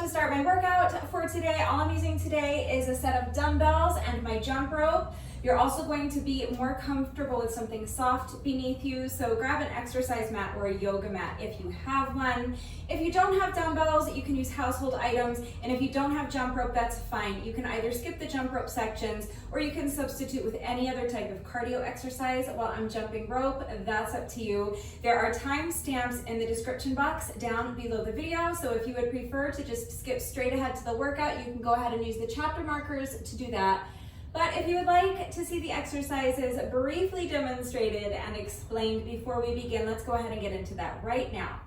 to start my workout for today. All I'm using today is a set of dumbbells and my jump rope. You're also going to be more comfortable with something soft beneath you, so grab an exercise mat or a yoga mat if you have one. If you don't have dumbbells, you can use household items, and if you don't have jump rope, that's fine. You can either skip the jump rope sections or you can substitute with any other type of cardio exercise while I'm jumping rope. That's up to you. There are timestamps in the description box down below the video, so if you would prefer to just skip straight ahead to the workout, you can go ahead and use the chapter markers to do that. But if you would like to see the exercises briefly demonstrated and explained before we begin, let's go ahead and get into that right now.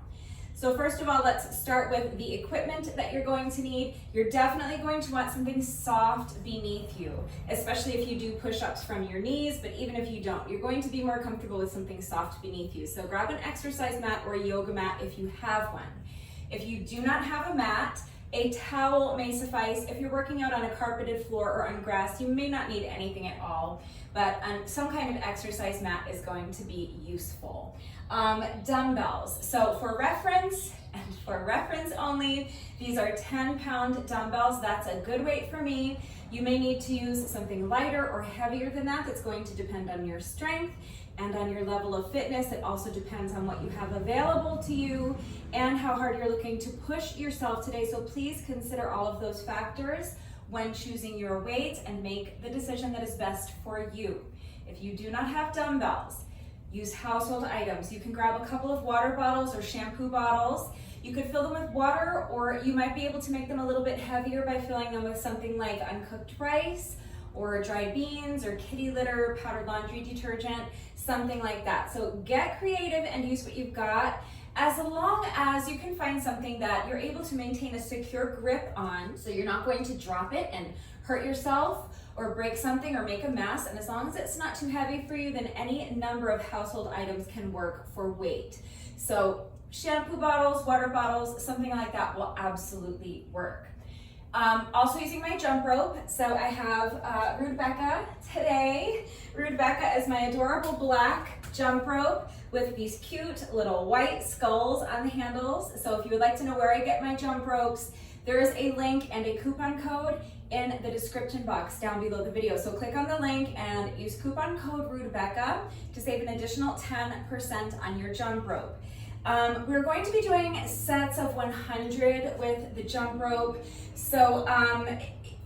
So first of all, let's start with the equipment that you're going to need. You're definitely going to want something soft beneath you, especially if you do push-ups from your knees, but even if you don't, you're going to be more comfortable with something soft beneath you. So grab an exercise mat or a yoga mat if you have one. If you do not have a mat, a towel may suffice. If you're working out on a carpeted floor or on grass, you may not need anything at all, but some kind of exercise mat is going to be useful. Dumbbells. So for reference, and for reference only, these are 10-pound dumbbells. That's a good weight for me. You may need to use something lighter or heavier than that. That's going to depend on your strength and on your level of fitness. It also depends on what you have available to you and how hard you're looking to push yourself today. So please consider all of those factors when choosing your weight and make the decision that is best for you. If you do not have dumbbells, use household items. You can grab a couple of water bottles or shampoo bottles. You could fill them with water, or you might be able to make them a little bit heavier by filling them with something like uncooked rice or dried beans or kitty litter, powdered laundry detergent, something like that. So get creative and use what you've got, as long as you can find something that you're able to maintain a secure grip on, so you're not going to drop it and hurt yourself or break something or make a mess. And as long as it's not too heavy for you, then any number of household items can work for weight. So shampoo bottles, water bottles, something like that will absolutely work. Also using my jump rope. So I have Rudbecca today. Rudbecca is my adorable black jump rope with these cute little white skulls on the handles. So if you would like to know where I get my jump ropes, there is a link and a coupon code in the description box down below the video. So click on the link and use coupon code Rudbecca to save an additional 10% on your jump rope. We're going to be doing sets of 100 with the jump rope. So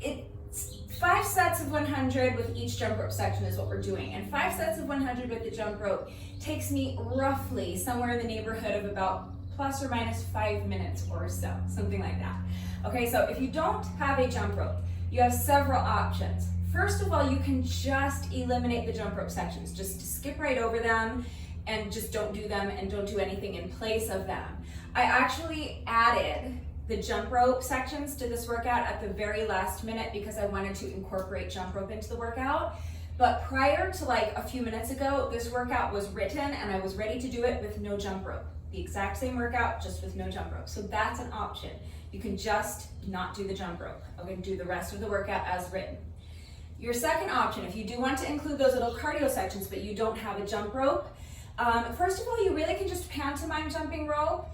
it's 5 sets of 100 with each jump rope section is what we're doing. And 5 sets of 100 with the jump rope takes me roughly somewhere in the neighborhood of about plus or minus 5 minutes or so, something like that. Okay, so if you don't have a jump rope, you have several options. First of all, you can just eliminate the jump rope sections, just skip right over them and just don't do them and don't do anything in place of them. I actually added the jump rope sections to this workout at the very last minute because I wanted to incorporate jump rope into the workout. But prior to like a few minutes ago, this workout was written and I was ready to do it with no jump rope. The exact same workout, just with no jump rope. So that's an option. You can just not do the jump rope. I'm gonna do the rest of the workout as written. Your second option, if you do want to include those little cardio sections, but you don't have a jump rope, first of all, you really can just pantomime jumping rope.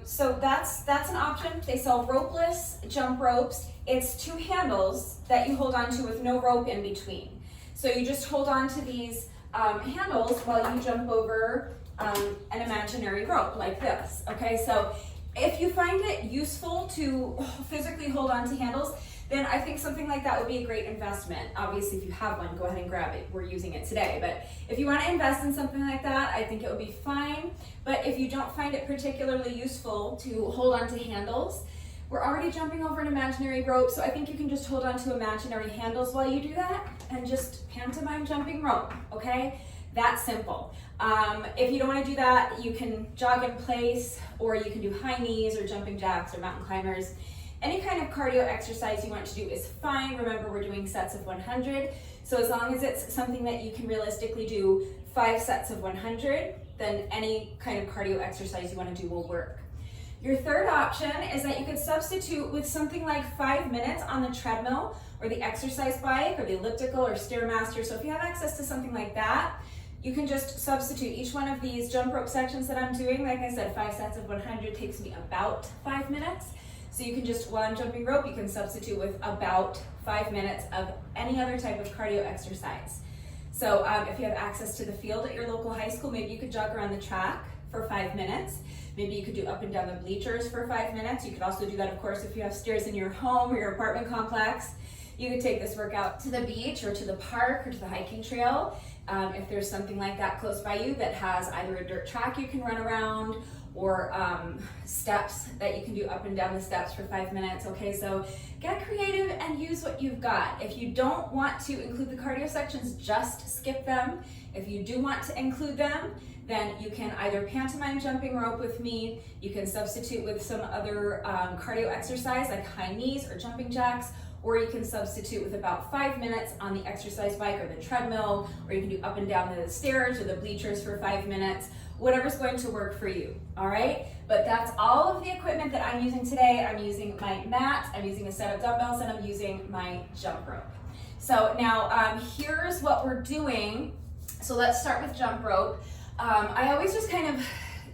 So that's an option. They sell ropeless jump ropes. It's 2 handles that you hold on to with no rope in between. So you just hold on to these handles while you jump over an imaginary rope like this. Okay, so if you find it useful to physically hold on to handles, then I think something like that would be a great investment. Obviously, if you have one, go ahead and grab it. We're using it today. But if you want to invest in something like that, I think it would be fine. But if you don't find it particularly useful to hold on to handles, we're already jumping over an imaginary rope, so I think you can just hold on to imaginary handles while you do that and just pantomime jumping rope, okay? That's simple. If you don't want to do that, you can jog in place, or you can do high knees or jumping jacks or mountain climbers. Any kind of cardio exercise you want to do is fine. Remember, we're doing sets of 100. So as long as it's something that you can realistically do 5 sets of 100, then any kind of cardio exercise you want to do will work. Your third option is that you could substitute with something like 5 minutes on the treadmill or the exercise bike or the elliptical or Stairmaster. So if you have access to something like that, you can just substitute each one of these jump rope sections that I'm doing. Like I said, 5 sets of 100 takes me about 5 minutes. So you can just, while I'm jumping rope, you can substitute with about 5 minutes of any other type of cardio exercise. So if you have access to the field at your local high school, maybe you could jog around the track for 5 minutes. Maybe you could do up and down the bleachers for 5 minutes. You could also do that, of course, if you have stairs in your home or your apartment complex. You could take this workout to the beach or to the park or to the hiking trail. If there's something like that close by you that has either a dirt track you can run around or steps that you can do up and down the steps for 5 minutes. Okay, so get creative and use what you've got. If you don't want to include the cardio sections, just skip them. If you do want to include them, then you can either pantomime jumping rope with me, you can substitute with some other cardio exercise like high knees or jumping jacks, or you can substitute with about 5 minutes on the exercise bike or the treadmill, or you can do up and down the stairs or the bleachers for 5 minutes, whatever's going to work for you, all right? But that's all of the equipment that I'm using today. I'm using my mat, I'm using a set of dumbbells, and I'm using my jump rope. So now here's what we're doing. So let's start with jump rope. I always just kind of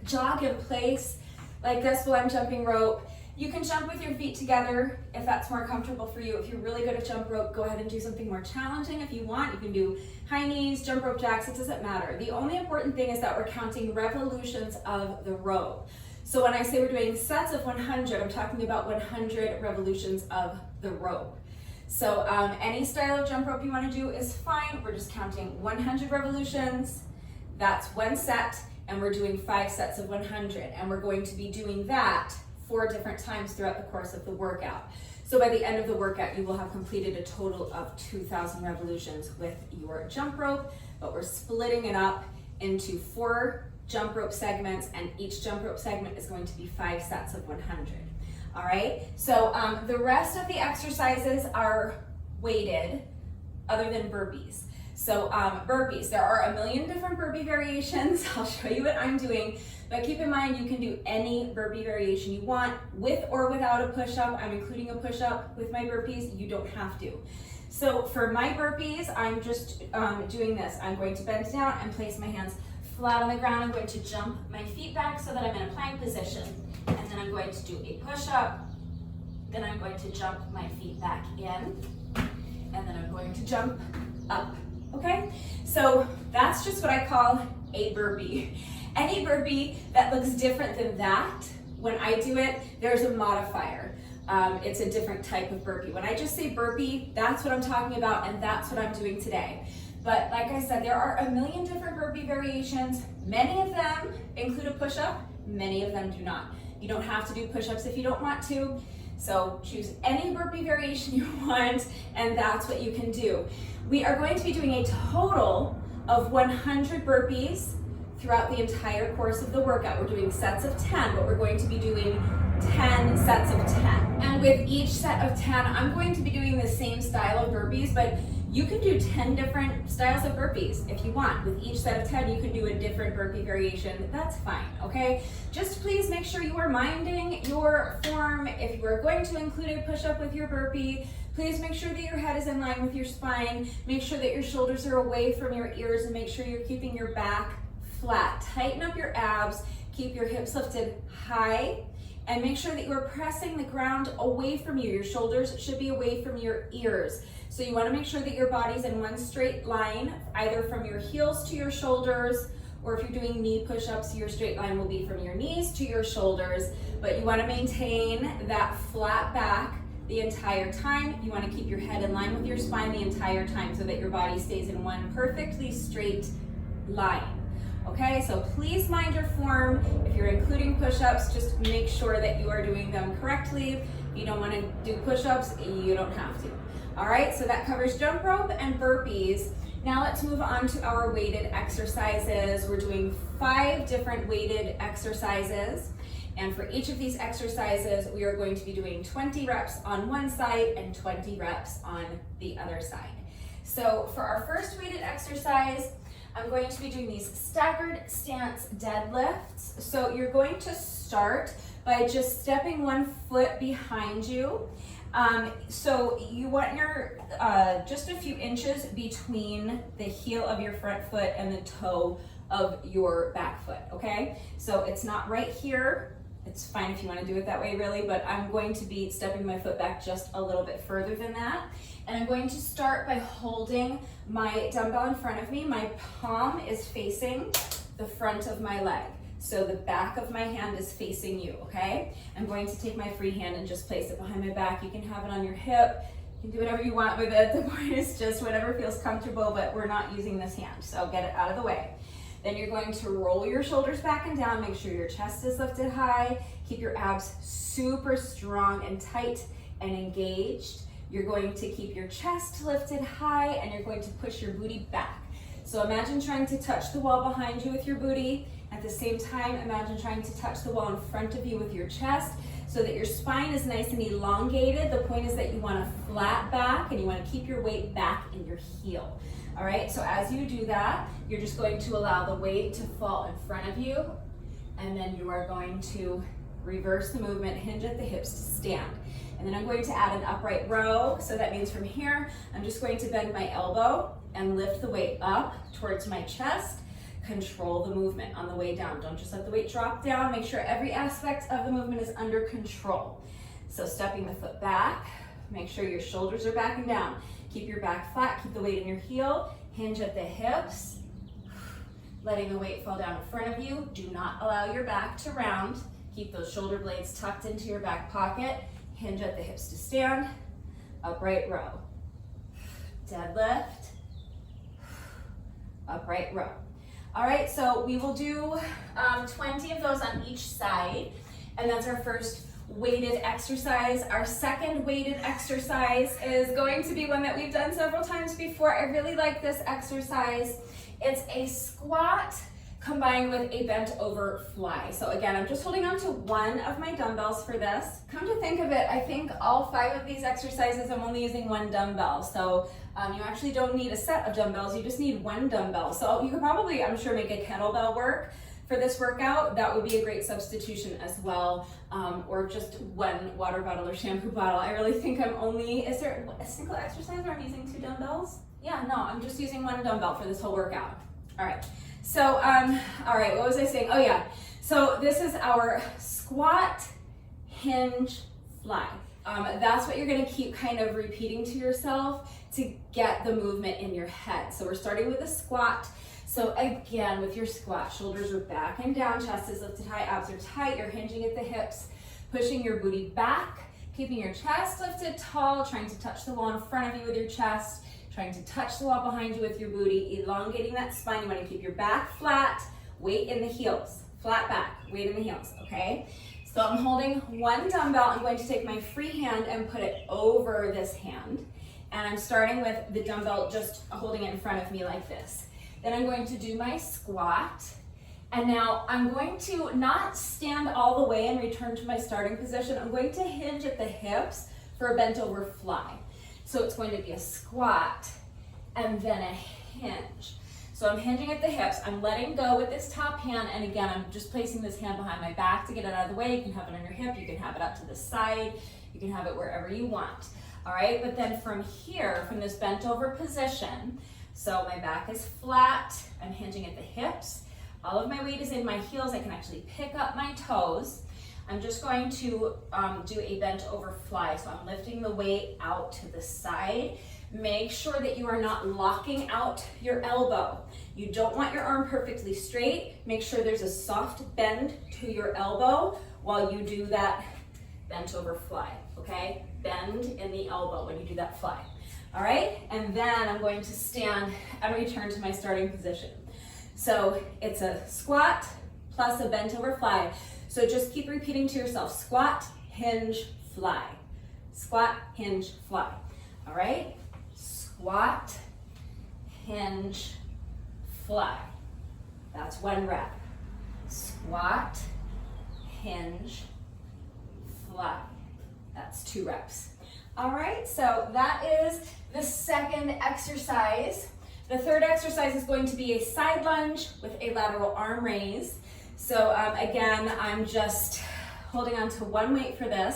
jog in place like this while I'm jumping rope. You can jump with your feet together if that's more comfortable for you. If you're really good at jump rope, go ahead and do something more challenging if you want. You can do high knees, jump rope jacks, it doesn't matter. The only important thing is that we're counting revolutions of the rope. So when I say we're doing sets of 100, I'm talking about 100 revolutions of the rope. So any style of jump rope you want to do is fine. We're just counting 100 revolutions. That's one set, and we're doing 5 sets of 100. And we're going to be doing that 4 different times throughout the course of the workout. So by the end of the workout, you will have completed a total of 2,000 revolutions with your jump rope, but we're splitting it up into 4 jump rope segments, and each jump rope segment is going to be 5 sets of 100. All right, so the rest of the exercises are weighted other than burpees. So burpees, there are a million different burpee variations. I'll show you what I'm doing, but keep in mind you can do any burpee variation you want with or without a push-up. I'm including a push-up with my burpees. You don't have to. So for my burpees, I'm just doing this. I'm going to bend down and place my hands flat on the ground. I'm going to jump my feet back so that I'm in a plank position. And then I'm going to do a push-up. Then I'm going to jump my feet back in. And then I'm going to jump up. Okay, so that's just what I call a burpee. Any burpee that looks different than that, when I do it, there's a modifier. It's a different type of burpee. When I just say burpee, that's what I'm talking about, and that's what I'm doing today. But like I said, there are a million different burpee variations. Many of them include a push-up, many of them do not. You don't have to do push-ups if you don't want to. So choose any burpee variation you want, and that's what you can do. We are going to be doing a total of 100 burpees throughout the entire course of the workout. We're doing sets of 10, but we're going to be doing 10 sets of 10. And with each set of 10, I'm going to be doing the same style of burpees, but you can do 10 different styles of burpees if you want. With each set of 10, you can do a different burpee variation. That's fine, okay? Just please make sure you are minding your form. If you are going to include a push-up with your burpee, please make sure that your head is in line with your spine. Make sure that your shoulders are away from your ears, and make sure you're keeping your back flat. Tighten up your abs, keep your hips lifted high, and make sure that you are pressing the ground away from you. Your shoulders should be away from your ears. So you want to make sure that your body's in one straight line, either from your heels to your shoulders, or if you're doing knee push-ups, your straight line will be from your knees to your shoulders. But you want to maintain that flat back the entire time. You want to keep your head in line with your spine the entire time so that your body stays in one perfectly straight line. Okay, so please mind your form. If you're including push-ups, just make sure that you are doing them correctly. If you don't want to do push-ups, you don't have to. All right, so that covers jump rope and burpees. Now let's move on to our weighted exercises. We're doing 5 different weighted exercises. And for each of these exercises, we are going to be doing 20 reps on one side and 20 reps on the other side. So for our first weighted exercise, I'm going to be doing these staggered-stance deadlifts. So you're going to start by just stepping one foot behind you. So you want your just a few inches between the heel of your front foot and the toe of your back foot, okay? So it's not right here It's fine if you want to do it that way really, but I'm going to be stepping my foot back just a little bit further than that. And I'm going to start by holding my dumbbell in front of me. My palm is facing the front of my leg. So the back of my hand is facing you, okay? I'm going to take my free hand and just place it behind my back. You can have it on your hip. You can do whatever you want with it. The point is just whatever feels comfortable, but we're not using this hand, so get it out of the way. Then you're going to roll your shoulders back and down. Make sure your chest is lifted high. Keep your abs super strong and tight and engaged. You're going to keep your chest lifted high and you're going to push your booty back. So imagine trying to touch the wall behind you with your booty. At the same time, imagine trying to touch the wall in front of you with your chest so that your spine is nice and elongated. The point is that you want a flat back and you want to keep your weight back in your heel. All right, so as you do that, you're just going to allow the weight to fall in front of you, and then you are going to reverse the movement, hinge at the hips to stand. And then I'm going to add an upright row. So that means from here, I'm just going to bend my elbow and lift the weight up towards my chest. Control the movement on the way down. Don't just let the weight drop down. Make sure every aspect of the movement is under control. So stepping the foot back, make sure your shoulders are back and down. Keep your back flat, keep the weight in your heel, hinge at the hips, letting the weight fall down in front of you. Do not allow your back to round. Keep those shoulder blades tucked into your back pocket. Hinge at the hips to stand. Upright row. Deadlift. Upright row. All right, so we will do 20 of those on each side, and that's our first weighted exercise. Our second weighted exercise is going to be one that we've done several times before. I really like this exercise. It's a squat combined with a bent over fly. So again, I'm just holding on to one of my dumbbells for this. Come to think of it, I think all 5 of these exercises I'm only using one dumbbell. So you actually don't need a set of dumbbells, you just need one dumbbell. So you could probably, I'm sure, make a kettlebell work for this workout. That would be a great substitution as well, or just one water bottle or shampoo bottle. I really think I'm only, is there a single exercise where I'm using 2 dumbbells? Yeah, no, I'm just using one dumbbell for this whole workout. All right, so, all right, what was I saying? Oh yeah, so this is our squat, hinge, fly. That's what you're gonna keep kind of repeating to yourself to get the movement in your head. So we're starting with a squat. So again, with your squat, shoulders are back and down, chest is lifted high, abs are tight, you're hinging at the hips, pushing your booty back, keeping your chest lifted tall, trying to touch the wall in front of you with your chest, trying to touch the wall behind you with your booty, elongating that spine. You want to keep your back flat, weight in the heels, flat back, weight in the heels, okay? So I'm holding one dumbbell. I'm going to take my free hand and put it over this hand. And I'm starting with the dumbbell, just holding it in front of me like this. Then I'm going to do my squat. And now I'm going to not stand all the way and return to my starting position. I'm going to hinge at the hips for a bent over fly. So it's going to be a squat and then a hinge. So I'm hinging at the hips, I'm letting go with this top hand, and again, I'm just placing this hand behind my back to get it out of the way. You can have it on your hip, you can have it up to the side, you can have it wherever you want. All right, but then from here, from this bent over position, so my back is flat, I'm hinging at the hips, all of my weight is in my heels, I can actually pick up my toes. I'm just going to do a bent over fly. So I'm lifting the weight out to the side. Make sure that you are not locking out your elbow. You don't want your arm perfectly straight. Make sure there's a soft bend to your elbow while you do that bent over fly, okay? Bend in the elbow when you do that fly. All right, and then I'm going to stand and return to my starting position. So it's a squat plus a bent over fly. So just keep repeating to yourself, squat, hinge, fly. Squat, hinge, fly. All right? Squat, hinge, fly. That's 1 rep. Squat, hinge, fly. That's 2 reps. All right, so that is the second exercise. The third exercise is going to be a side lunge with a lateral arm raise. So again, I'm just holding on to one weight for this.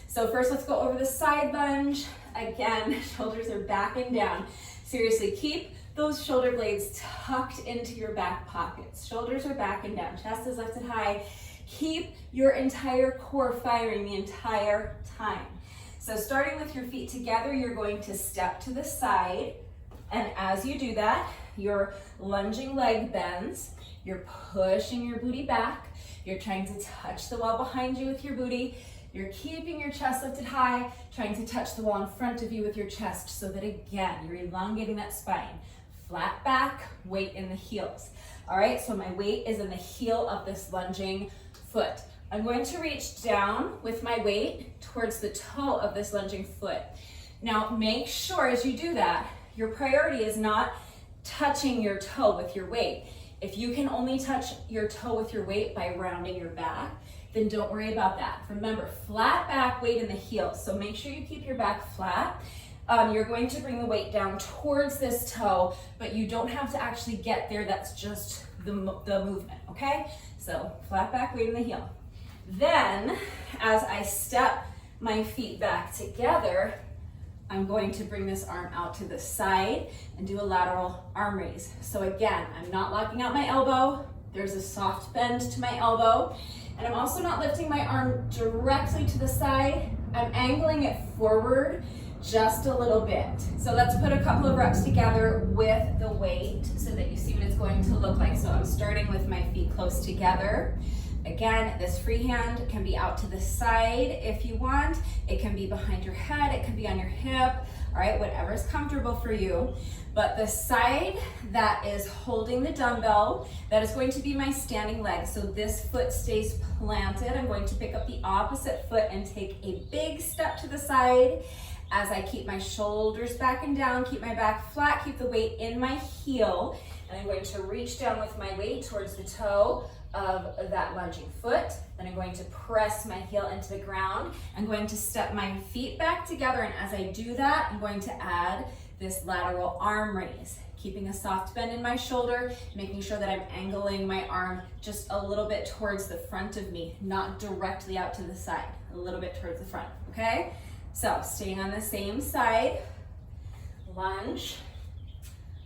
So first let's go over the side lunge. Again, shoulders are back and down. Seriously, keep those shoulder blades tucked into your back pockets. Shoulders are back and down, chest is lifted high. Keep your entire core firing the entire time. So starting with your feet together, you're going to step to the side. And as you do that, your lunging leg bends. You're pushing your booty back. You're trying to touch the wall behind you with your booty. You're keeping your chest lifted high, trying to touch the wall in front of you with your chest so that again, you're elongating that spine. Flat back, weight in the heels. All right, so my weight is in the heel of this lunging foot. I'm going to reach down with my weight towards the toe of this lunging foot. Now make sure as you do that, your priority is not touching your toe with your weight. If you can only touch your toe with your weight by rounding your back, then don't worry about that. Remember, flat back, weight in the heels. So make sure you keep your back flat. You're going to bring the weight down towards this toe, but you don't have to actually get there. That's just the movement, okay? So flat back, weight in the heel. Then, as I step my feet back together, I'm going to bring this arm out to the side and do a lateral arm raise. So again, I'm not locking out my elbow. There's a soft bend to my elbow. And I'm also not lifting my arm directly to the side. I'm angling it forward just a little bit. So let's put a couple of reps together with the weight so that you see what it's going to look like. So I'm starting with my feet close together. Again, this free hand can be out to the side if you want. It can be behind your head, it can be on your hip, all right, whatever is comfortable for you. But the side that is holding the dumbbell, that is going to be my standing leg. So this foot stays planted. I'm going to pick up the opposite foot and take a big step to the side as I keep my shoulders back and down, keep my back flat, keep the weight in my heel. And I'm going to reach down with my weight towards the toe of that lunging foot. Then I'm going to press my heel into the ground. I'm going to step my feet back together, and as I do that, I'm going to add this lateral arm raise, keeping a soft bend in my shoulder, making sure that I'm angling my arm just a little bit towards the front of me, not directly out to the side, a little bit towards the front, okay? So staying on the same side, lunge,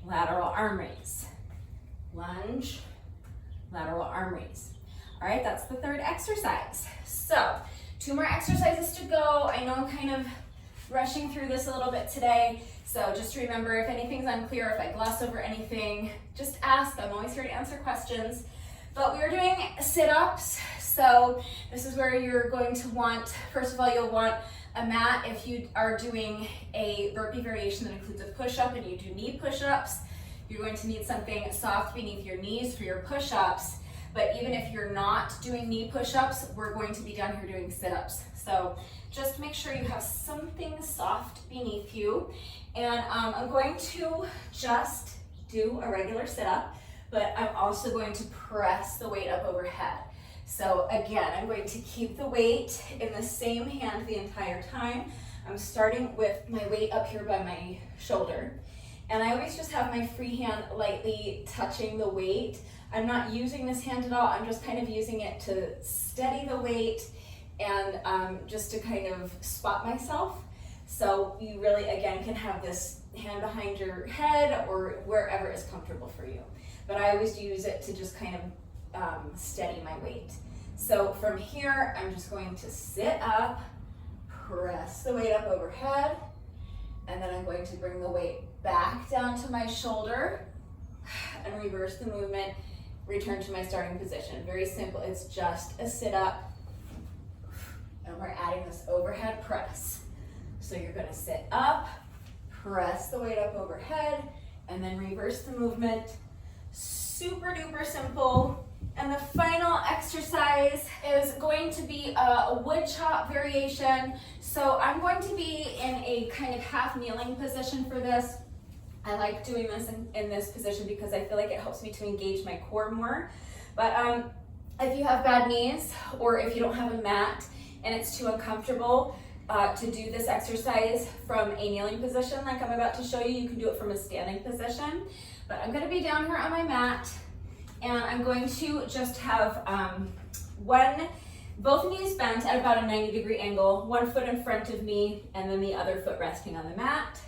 lateral arm raise, lunge, lateral arm raise. All right, that's the third exercise. So 2 more exercises to go. I know I'm kind of rushing through this a little bit today. So just remember, if anything's unclear, if I gloss over anything, just ask. I'm always here to answer questions. But we are doing sit-ups. So this is where you're going to want, first of all, you'll want a mat if you are doing a burpee variation that includes a push-up and you do knee push-ups. You're going to need something soft beneath your knees for your push-ups. But even if you're not doing knee push-ups, we're going to be down here doing sit-ups. So just make sure you have something soft beneath you. And I'm going to just do a regular sit-up, but I'm also going to press the weight up overhead. So again, I'm going to keep the weight in the same hand the entire time. I'm starting with my weight up here by my shoulder. And I always just have my free hand lightly touching the weight. I'm not using this hand at all. I'm just kind of using it to steady the weight and just to kind of spot myself. So you really, again, can have this hand behind your head or wherever is comfortable for you. But I always use it to just kind of steady my weight. So from here, I'm just going to sit up, press the weight up overhead, and then I'm going to bring the weight back down to my shoulder and reverse the movement, return to my starting position. Very simple, it's just a sit up, and we're adding this overhead press. So you're gonna sit up, press the weight up overhead, and then reverse the movement. Super duper simple. And the final exercise is going to be a wood chop variation. So I'm going to be in a kind of half kneeling position for this. I like doing this in this position because I feel like it helps me to engage my core more. But if you have bad knees or if you don't have a mat and it's too uncomfortable to do this exercise from a kneeling position like I'm about to show you, you can do it from a standing position. But I'm gonna be down here on my mat and I'm going to just have both knees bent at about a 90-degree angle, one foot in front of me and then the other foot resting on the mat.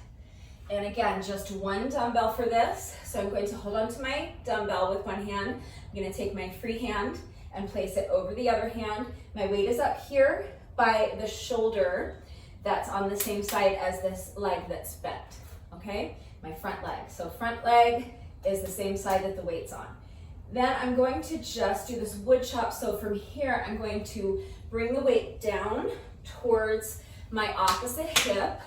And again, just one dumbbell for this. So I'm going to hold on to my dumbbell with one hand. I'm gonna take my free hand and place it over the other hand. My weight is up here by the shoulder that's on the same side as this leg that's bent, okay? My front leg. So front leg is the same side that the weight's on. Then I'm going to just do this wood chop. So from here, I'm going to bring the weight down towards my opposite hip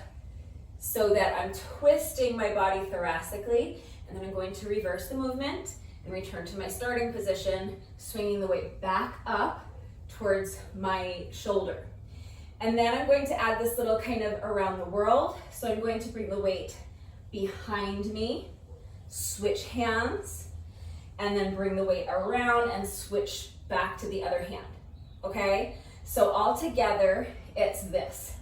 so that I'm twisting my body thoracically, and then I'm going to reverse the movement and return to my starting position, swinging the weight back up towards my shoulder. And then I'm going to add this little kind of around the world. So I'm going to bring the weight behind me, switch hands, and then bring the weight around and switch back to the other hand, okay? So all together, it's this.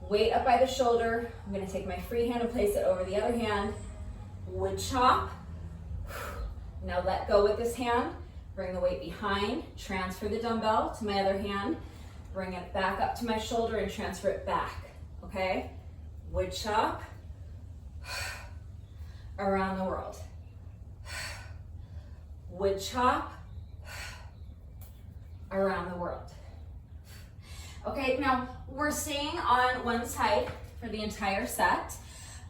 Weight up by the shoulder. I'm gonna take my free hand and place it over the other hand. Wood chop. Now let go with this hand. Bring the weight behind. Transfer the dumbbell to my other hand. Bring it back up to my shoulder and transfer it back, okay? Wood chop. Around the world. Wood chop. Around the world. Okay, now we're staying on one side for the entire set.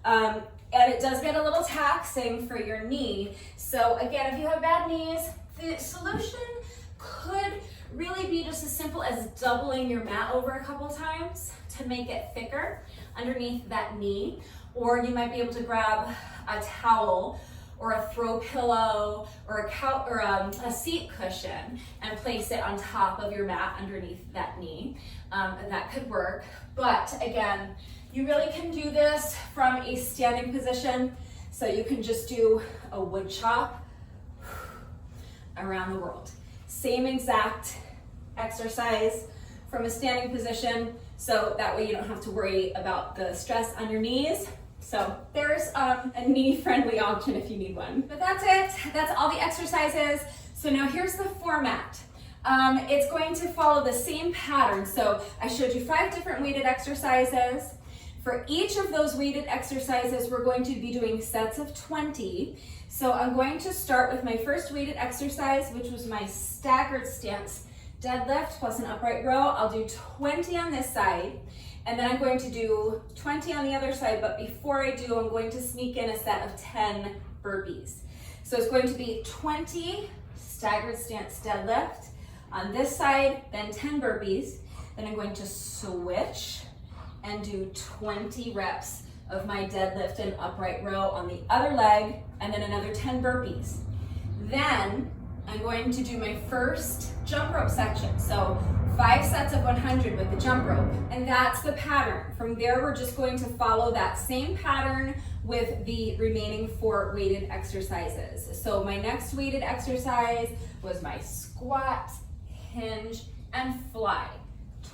And it does get a little taxing for your knee. So again, if you have bad knees, the solution could really be just as simple as doubling your mat over a couple times to make it thicker underneath that knee. Or you might be able to grab a towel or a throw pillow or a seat cushion and place it on top of your mat underneath that knee. That could work. But again, you really can do this from a standing position. So you can just do a wood chop around the world. Same exact exercise from a standing position. So that way you don't have to worry about the stress on your knees. So there's a knee-friendly option if you need one. But that's it. That's all the exercises. So now here's the format. It's going to follow the same pattern. So I showed you 5 different weighted exercises. For each of those weighted exercises, we're going to be doing sets of 20. So I'm going to start with my first weighted exercise, which was my staggered-stance deadlift plus an upright row. I'll do 20 on this side. And then I'm going to do 20 on the other side, but before I do, I'm going to sneak in a set of 10 burpees. So it's going to be 20 staggered-stance deadlift on this side, then 10 burpees. Then I'm going to switch and do 20 reps of my deadlift and upright row on the other leg, and then another 10 burpees. Then I'm going to do my first jump rope section. So 5 sets of 100 with the jump rope, and that's the pattern. From there, we're just going to follow that same pattern with the remaining 4 weighted exercises. So my next weighted exercise was my squat, hinge, and fly.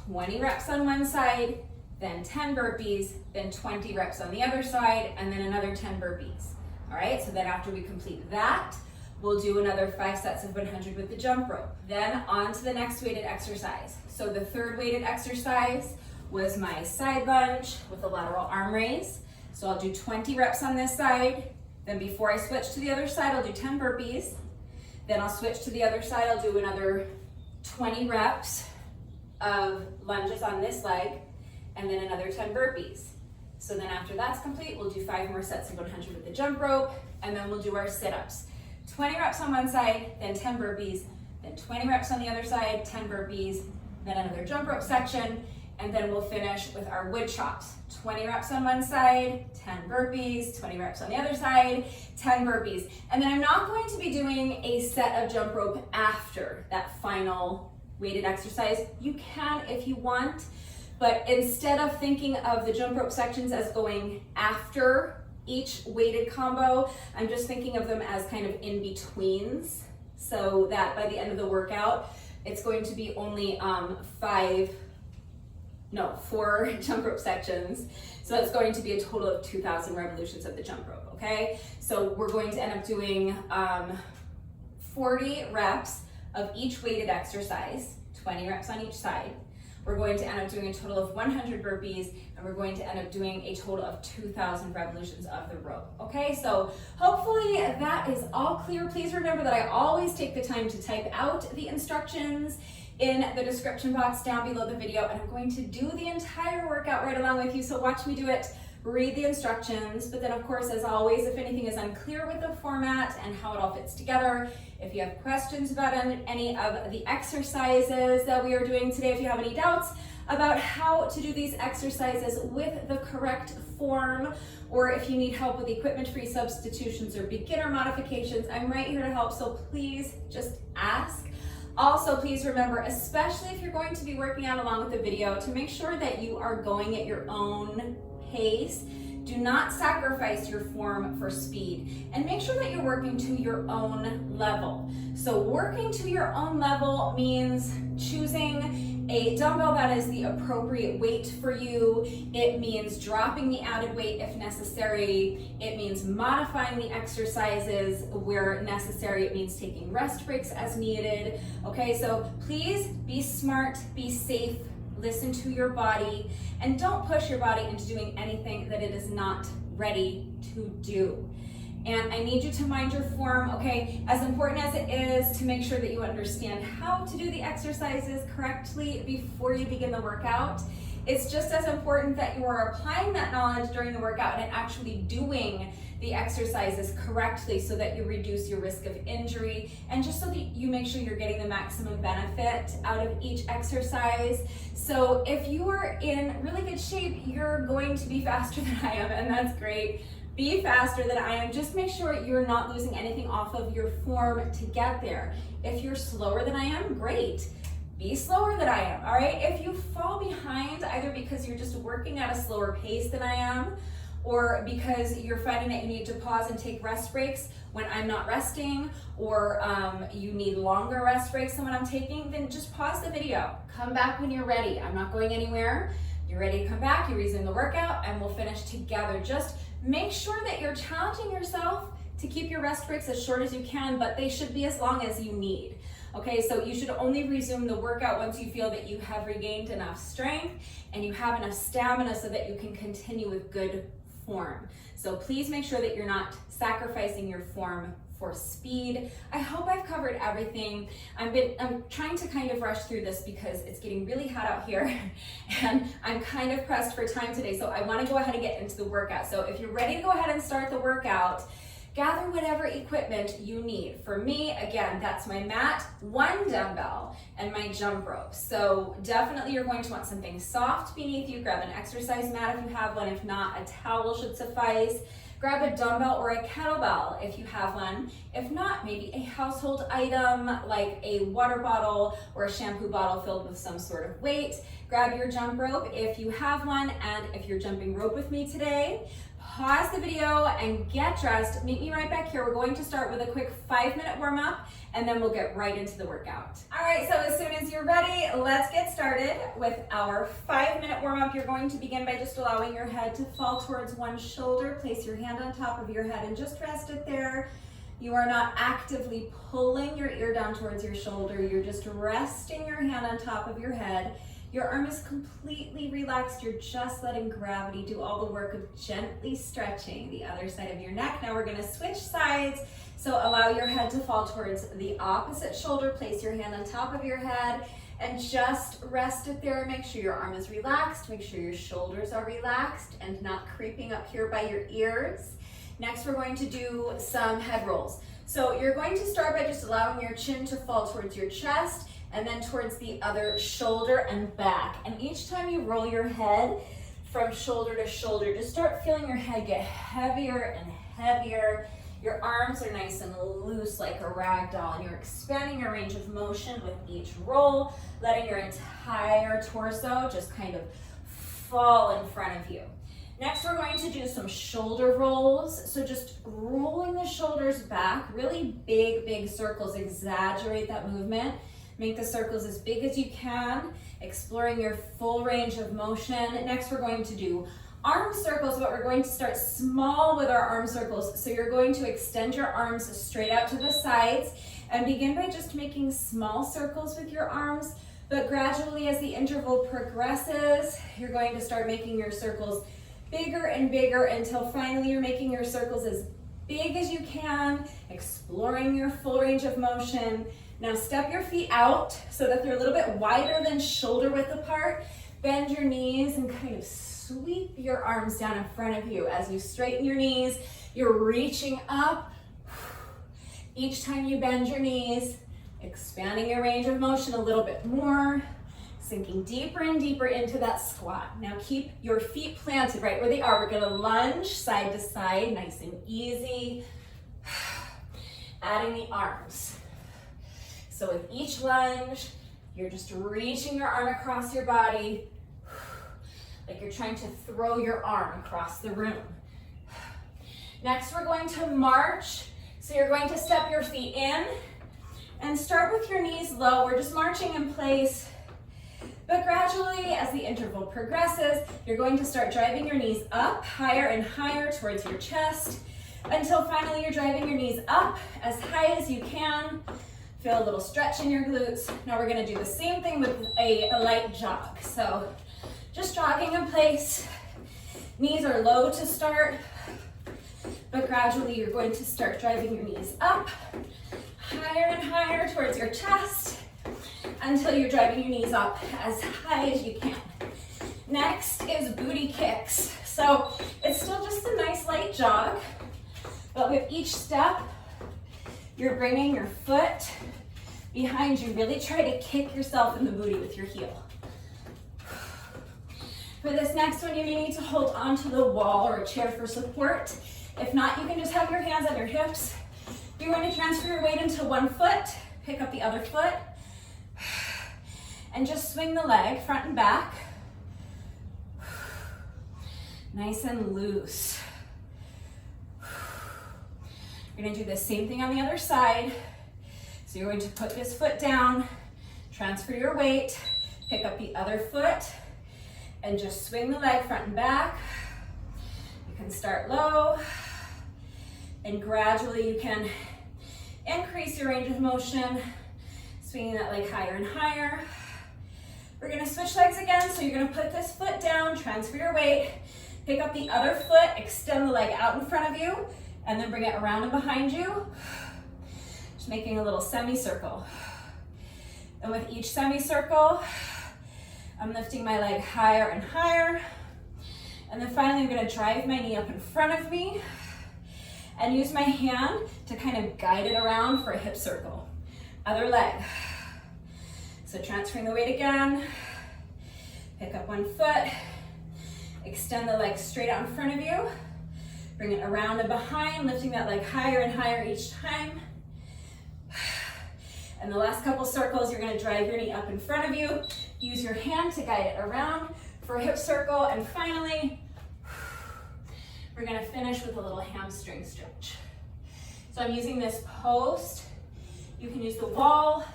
20 reps on one side, then 10 burpees, then 20 reps on the other side, and then another 10 burpees. All right, so then after we complete that, we'll do another 5 sets of 100 with the jump rope. Then on to the next weighted exercise. So the third weighted exercise was my side lunge with a lateral arm raise. So I'll do 20 reps on this side. Then before I switch to the other side, I'll do 10 burpees. Then I'll switch to the other side. I'll do another 20 reps of lunges on this leg, and then another 10 burpees. So then after that's complete, we'll do 5 more sets of 100 with the jump rope, and then we'll do our sit-ups. 20 reps on one side, then 10 burpees, then 20 reps on the other side, 10 burpees, then another jump rope section, and then we'll finish with our wood chops. 20 reps on one side, 10 burpees, 20 reps on the other side, 10 burpees. And then I'm not going to be doing a set of jump rope after that final weighted exercise. You can if you want, but instead of thinking of the jump rope sections as going after each weighted combo, I'm just thinking of them as kind of in-betweens, so that by the end of the workout, it's going to be only 4 jump rope sections. So it's going to be a total of 2,000 revolutions of the jump rope, okay? So we're going to end up doing 40 reps of each weighted exercise, 20 reps on each side. We're going to end up doing a total of 100 burpees, and we're going to end up doing a total of 2,000 revolutions of the rope. Okay, so hopefully that is all clear. Please remember that I always take the time to type out the instructions in the description box down below the video, and I'm going to do the entire workout right along with you, so watch me do it. Read the instructions, but then of course, as always, if anything is unclear with the format and how it all fits together, if you have questions about any of the exercises that we are doing today, if you have any doubts about how to do these exercises with the correct form, or if you need help with equipment-free substitutions or beginner modifications, I'm right here to help, so please just ask. Also, please remember, especially if you're going to be working out along with the video, to make sure that you are going at your own pace. Do not sacrifice your form for speed, and make sure that you're working to your own level. So working to your own level means choosing a dumbbell that is the appropriate weight for you. It means dropping the added weight if necessary. It means modifying the exercises where necessary. It means taking rest breaks as needed. Okay, so please be smart, be safe, listen to your body, and don't push your body into doing anything that it is not ready to do. And I need you to mind your form, okay? As important as it is to make sure that you understand how to do the exercises correctly before you begin the workout, it's just as important that you are applying that knowledge during the workout and actually doing the exercises correctly so that you reduce your risk of injury, and just so that you make sure you're getting the maximum benefit out of each exercise. So if you are in really good shape, you're going to be faster than I am, and that's great. Be faster than I am. Just make sure you're not losing anything off of your form to get there. If you're slower than I am, great. Be slower than I am, all right? If you fall behind, either because you're just working at a slower pace than I am, or because you're finding that you need to pause and take rest breaks when I'm not resting, or you need longer rest breaks than what I'm taking, then just pause the video. Come back when you're ready. I'm not going anywhere. You're ready to come back, you resume the workout, and we'll finish together. Just make sure that you're challenging yourself to keep your rest breaks as short as you can, but they should be as long as you need. Okay, so you should only resume the workout once you feel that you have regained enough strength and you have enough stamina so that you can continue with good form. So please make sure that you're not sacrificing your form for speed. I hope I've covered everything. I'm trying to kind of rush through this because it's getting really hot out here and I'm kind of pressed for time today. So I want to go ahead and get into the workout. So if you're ready to go ahead and start the workout, gather whatever equipment you need. For me, again, that's my mat, one dumbbell, and my jump rope. So definitely you're going to want something soft beneath you. Grab an exercise mat if you have one. If not, a towel should suffice. Grab a dumbbell or a kettlebell if you have one. If not, maybe a household item like a water bottle or a shampoo bottle filled with some sort of weight. Grab your jump rope if you have one, and if you're jumping rope with me today, pause the video and get dressed. Meet me right back here. We're going to start with a quick 5-minute warm up, and then we'll get right into the workout. All right, so as soon as you're ready, let's get started with our 5-minute warm up. You're going to begin by just allowing your head to fall towards one shoulder. Place your hand on top of your head and just rest it there. You are not actively pulling your ear down towards your shoulder. You're just resting your hand on top of your head. Your arm is completely relaxed. You're just letting gravity do all the work of gently stretching the other side of your neck. Now we're gonna switch sides. So allow your head to fall towards the opposite shoulder. Place your hand on top of your head and just rest it there. Make sure your arm is relaxed. Make sure your shoulders are relaxed and not creeping up here by your ears. Next, we're going to do some head rolls. So you're going to start by just allowing your chin to fall towards your chest, and then towards the other shoulder and back. And each time you roll your head from shoulder to shoulder, just start feeling your head get heavier and heavier. Your arms are nice and loose like a rag doll, and you're expanding your range of motion with each roll, letting your entire torso just kind of fall in front of you. Next, we're going to do some shoulder rolls. So just rolling the shoulders back, really big circles, exaggerate that movement. Make the circles as big as you can, exploring your full range of motion. Next, we're going to do arm circles, but we're going to start small with our arm circles. So you're going to extend your arms straight out to the sides and begin by just making small circles with your arms, But gradually, as the interval progresses, you're going to start making your circles bigger and bigger until finally you're making your circles as big as you can, exploring your full range of motion. Now step your feet out so that they're a little bit wider than shoulder width apart. Bend your knees and kind of sweep your arms down in front of you. As you straighten your knees, you're reaching up. Each time you bend your knees, expanding your range of motion a little bit more, sinking deeper and deeper into that squat. Now keep your feet planted right where they are. We're gonna lunge side to side, nice and easy. Adding the arms. So with each lunge, you're just reaching your arm across your body, like you're trying to throw your arm across the room. Next, we're going to march. So you're going to step your feet in and start with your knees low. We're just marching in place. But gradually, as the interval progresses, you're going to start driving your knees up higher and higher towards your chest until finally you're driving your knees up as high as you can. Feel a little stretch in your glutes. Now we're gonna do the same thing with a light jog. So just jogging in place. Knees are low to start, but gradually you're going to start driving your knees up higher and higher towards your chest until you're driving your knees up as high as you can. Next is booty kicks. So it's still just a nice light jog, but with each step, you're bringing your foot behind you. Really try to kick yourself in the booty with your heel. For this next one, you may need to hold onto the wall or a chair for support. If not, you can just have your hands on your hips. You're going to transfer your weight into one foot, pick up the other foot, and just swing the leg front and back. Nice and loose. You're going to do the same thing on the other side. So you're going to put this foot down, transfer your weight, pick up the other foot, and just swing the leg front and back. You can start low, and gradually you can increase your range of motion, swinging that leg higher and higher. We're gonna switch legs again, so you're gonna put this foot down, transfer your weight, pick up the other foot, extend the leg out in front of you, and then bring it around and behind you. Just making a little semicircle. And with each semicircle, I'm lifting my leg higher and higher. And then finally, I'm gonna drive my knee up in front of me and use my hand to kind of guide it around for a hip circle. Other leg. So transferring the weight again, pick up one foot, extend the leg straight out in front of you, bring it around and behind, lifting that leg higher and higher each time. And the last couple circles, you're gonna drive your knee up in front of you, use your hand to guide it around for a hip circle, and finally, we're gonna finish with a little hamstring stretch. So I'm using this post. You can use the wall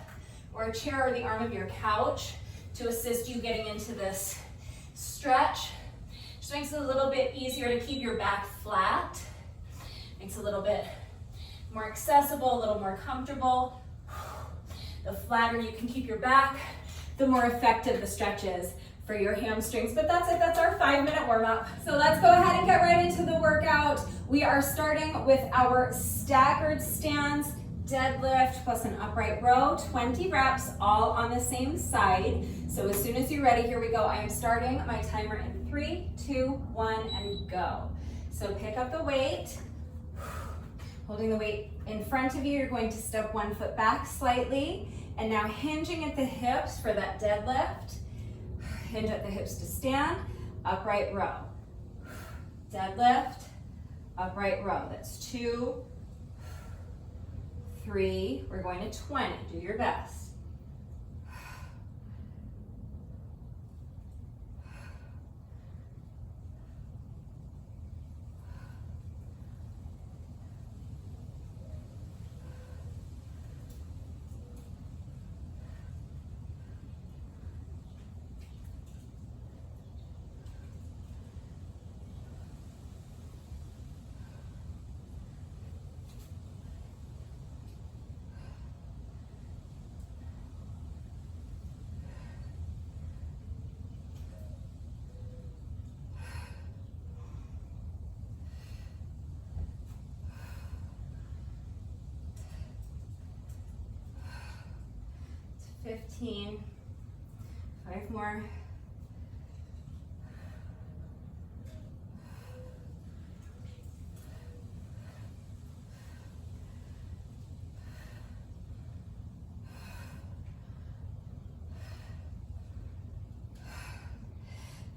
or a chair or the arm of your couch to assist you getting into this stretch. Just makes it a little bit easier to keep your back flat. Makes it a little bit more accessible, a little more comfortable. The flatter you can keep your back, the more effective the stretch is for your hamstrings. But that's it, that's our 5-minute warm up. So let's go ahead and get right into the workout. We are starting with our staggered stance deadlift plus an upright row, 20 reps, all on the same side. So as soon as you're ready, here we go. I am starting my timer in 3, 2, 1, and go. So pick up the weight, holding the weight in front of you. You're going to step one foot back slightly, and now hinging at the hips for that deadlift. Hinge at the hips to stand, upright row. Deadlift, upright row. That's 2, 3, we're going to 20. Do your best. 15. 5 more.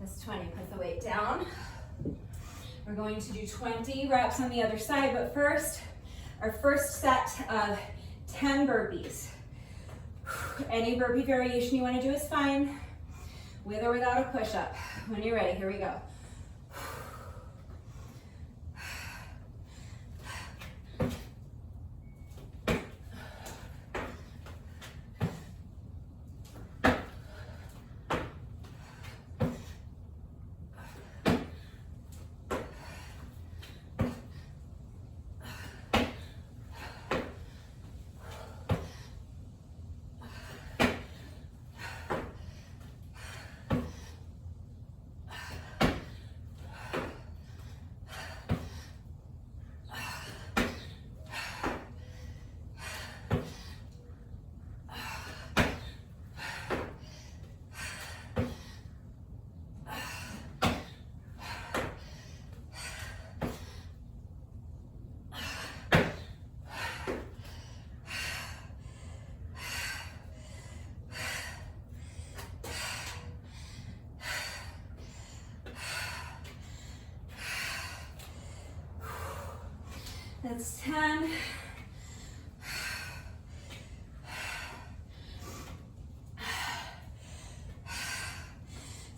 That's 20. Put the weight down. We're going to do 20 reps on the other side, but first, our first set of 10 burpees. Any burpee variation you want to do is fine, with or without a push-up. When you're ready, here we go. That's 10.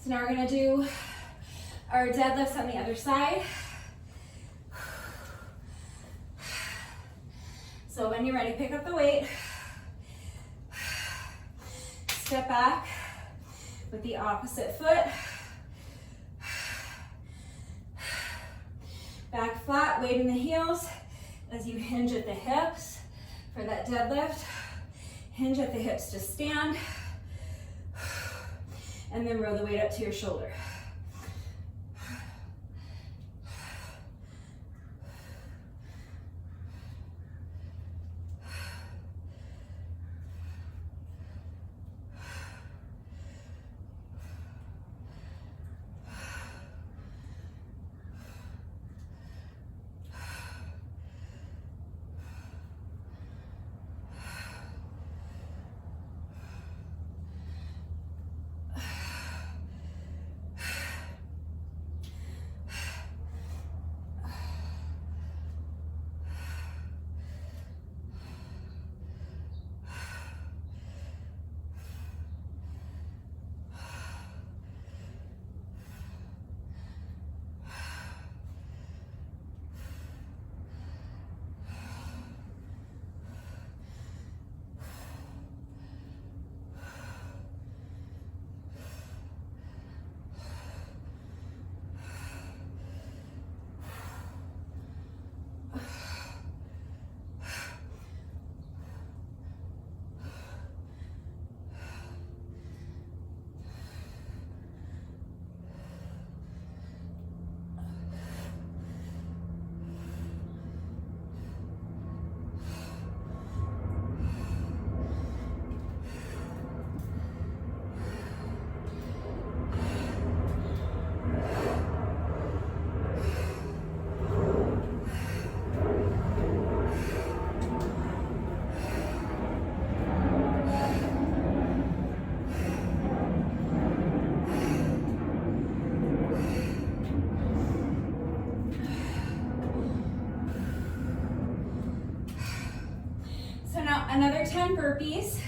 So now we're gonna do our deadlifts on the other side. So when you're ready, pick up the weight. Step back with the opposite foot. Back flat, weight in the heels as you hinge at the hips for that deadlift. Hinge at the hips to stand. And then roll the weight up to your shoulder. Another 10 burpees.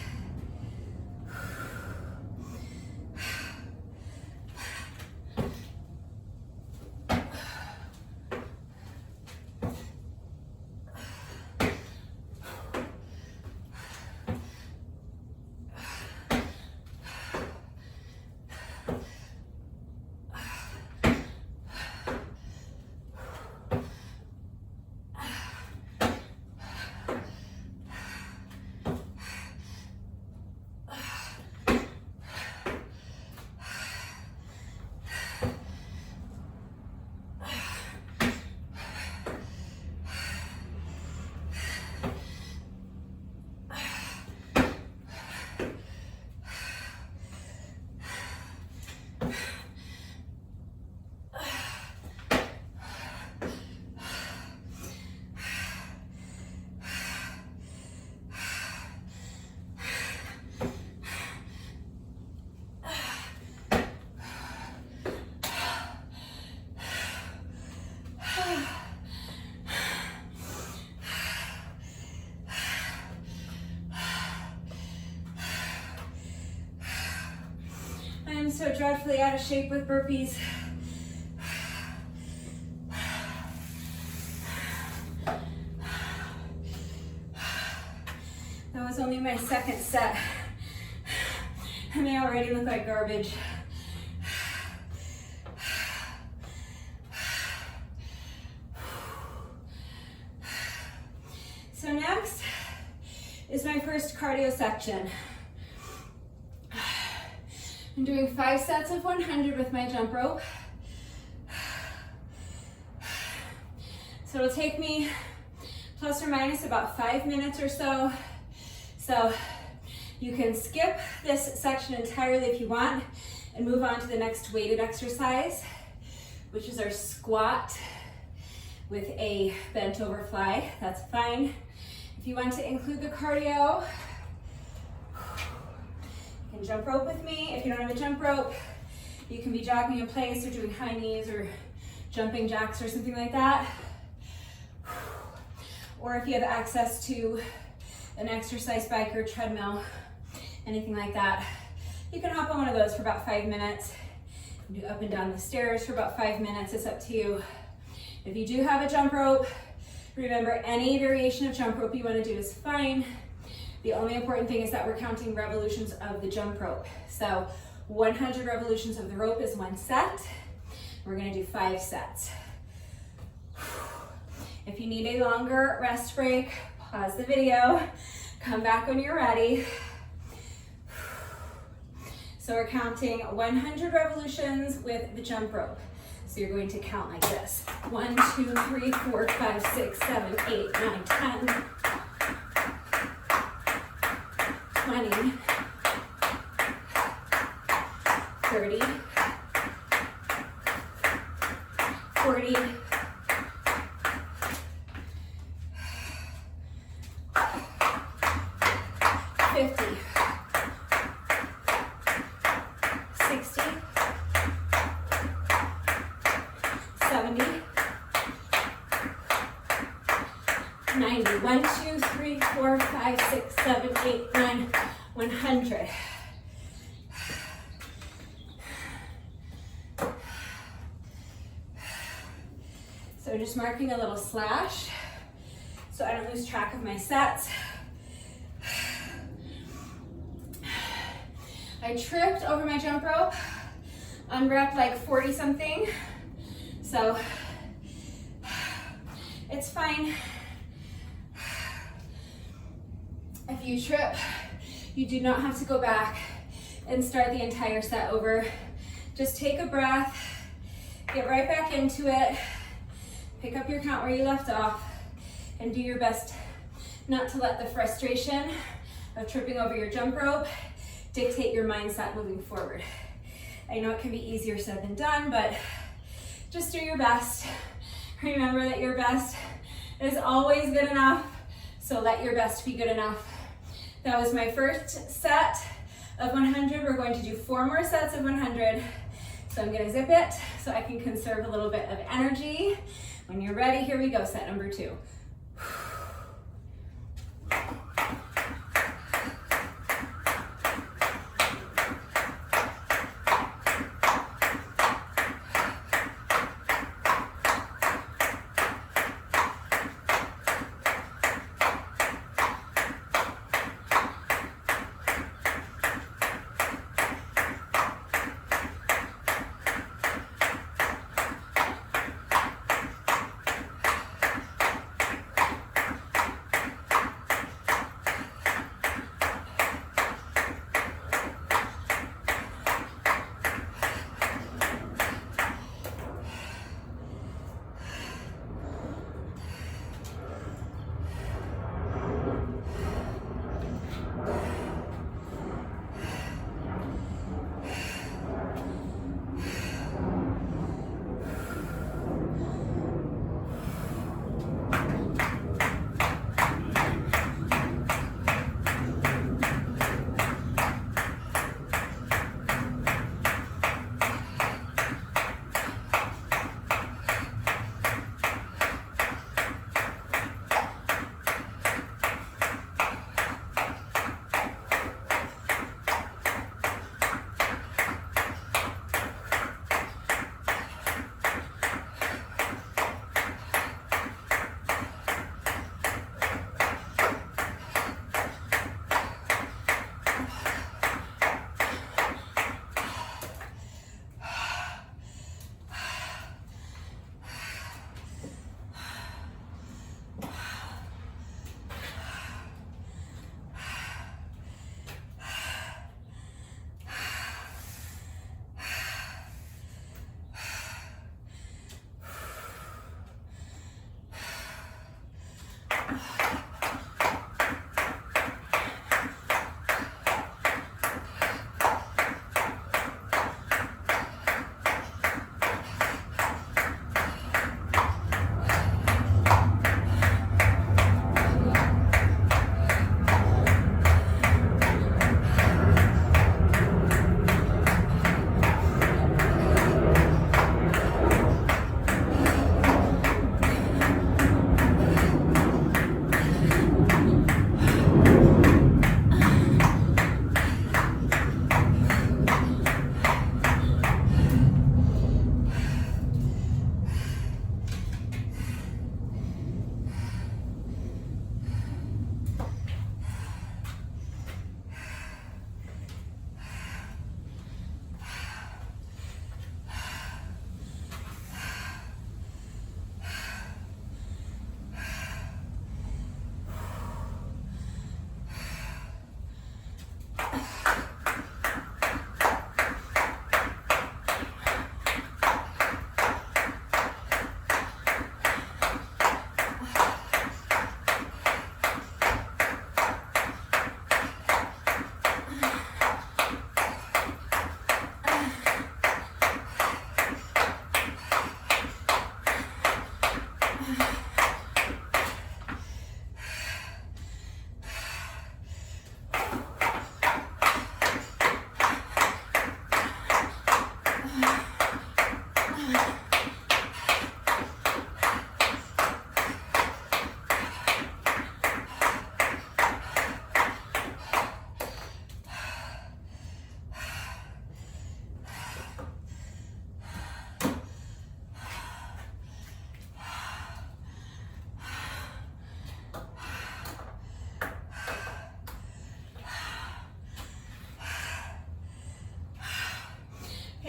so dreadfully out of shape with burpees. That was only my second set, and they already look like garbage. So next is my first cardio section. I'm doing 5 sets of 100 with my jump rope. So it'll take me plus or minus about 5 minutes or so. So you can skip this section entirely if you want and move on to the next weighted exercise, which is our squat with a bent over fly. That's fine. If you want to include the cardio, you can jump rope with me. If you don't have a jump rope, you can be jogging in place or doing high knees or jumping jacks or something like that. Or if you have access to an exercise bike or treadmill, anything like that, you can hop on one of those for about 5 minutes. Do up and down the stairs for about 5 minutes. It's up to you. If you do have a jump rope, remember any variation of jump rope you want to do is fine. The only important thing is that we're counting revolutions of the jump rope. So 100 revolutions of the rope is 1 set. We're going to do 5 sets. If you need a longer rest break, pause the video, come back when you're ready. So we're counting 100 revolutions with the jump rope. So you're going to count like this. 1, 2, 3, 4, 5, 6, 7, 8, 9, 10, 20, 30, 40, 50, 60, 70, 90, 1, 2, 3, 4, 5, 6, 7, 8, 9, 100. So just marking a little slash so I don't lose track of my sets. I tripped over my jump rope, unwrapped like 40 something. So it's fine. If you trip, you do not have to go back and start the entire set over. Just take a breath, get right back into it, pick up your count where you left off, and do your best not to let the frustration of tripping over your jump rope dictate your mindset moving forward. I know it can be easier said than done, but just do your best. Remember that your best is always good enough, so let your best be good enough. That was my first set of 100. We're going to do 4 more sets of 100. So I'm gonna zip it so I can conserve a little bit of energy. When you're ready, here we go, set number 2.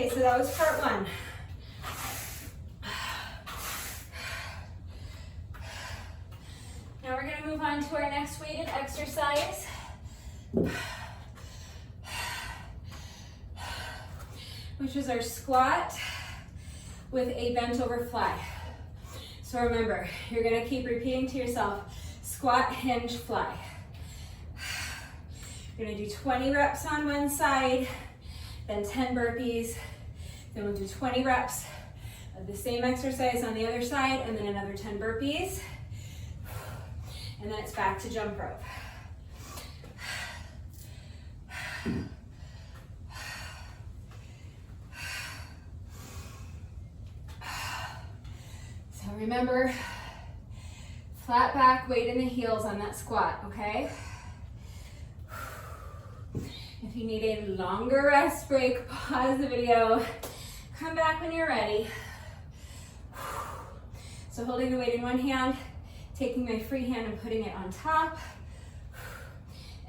Okay, so that was part one. Now we're gonna move on to our next weighted exercise. Which is our squat with a bent over fly. So remember, you're gonna keep repeating to yourself, squat, hinge, fly. You're gonna do 20 reps on one side, then 10 burpees, then we'll do 20 reps of the same exercise on the other side, and then another 10 burpees, and then it's back to jump rope. So remember, flat back, weight in the heels on that squat, okay? If you need a longer rest break, pause the video, come back when you're ready. So holding the weight in one hand, taking my free hand and putting it on top.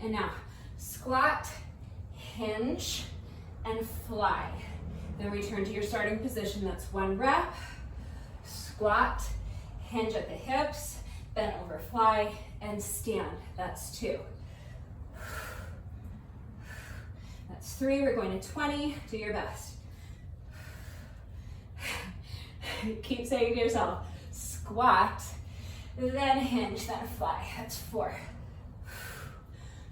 And now, squat, hinge, and fly. Then return to your starting position. That's one rep. Squat, hinge at the hips, bend over fly, and stand. That's 2. That's 3. We're going to 20. Do your best. Keep saying to yourself, squat, then hinge, then fly. That's 4.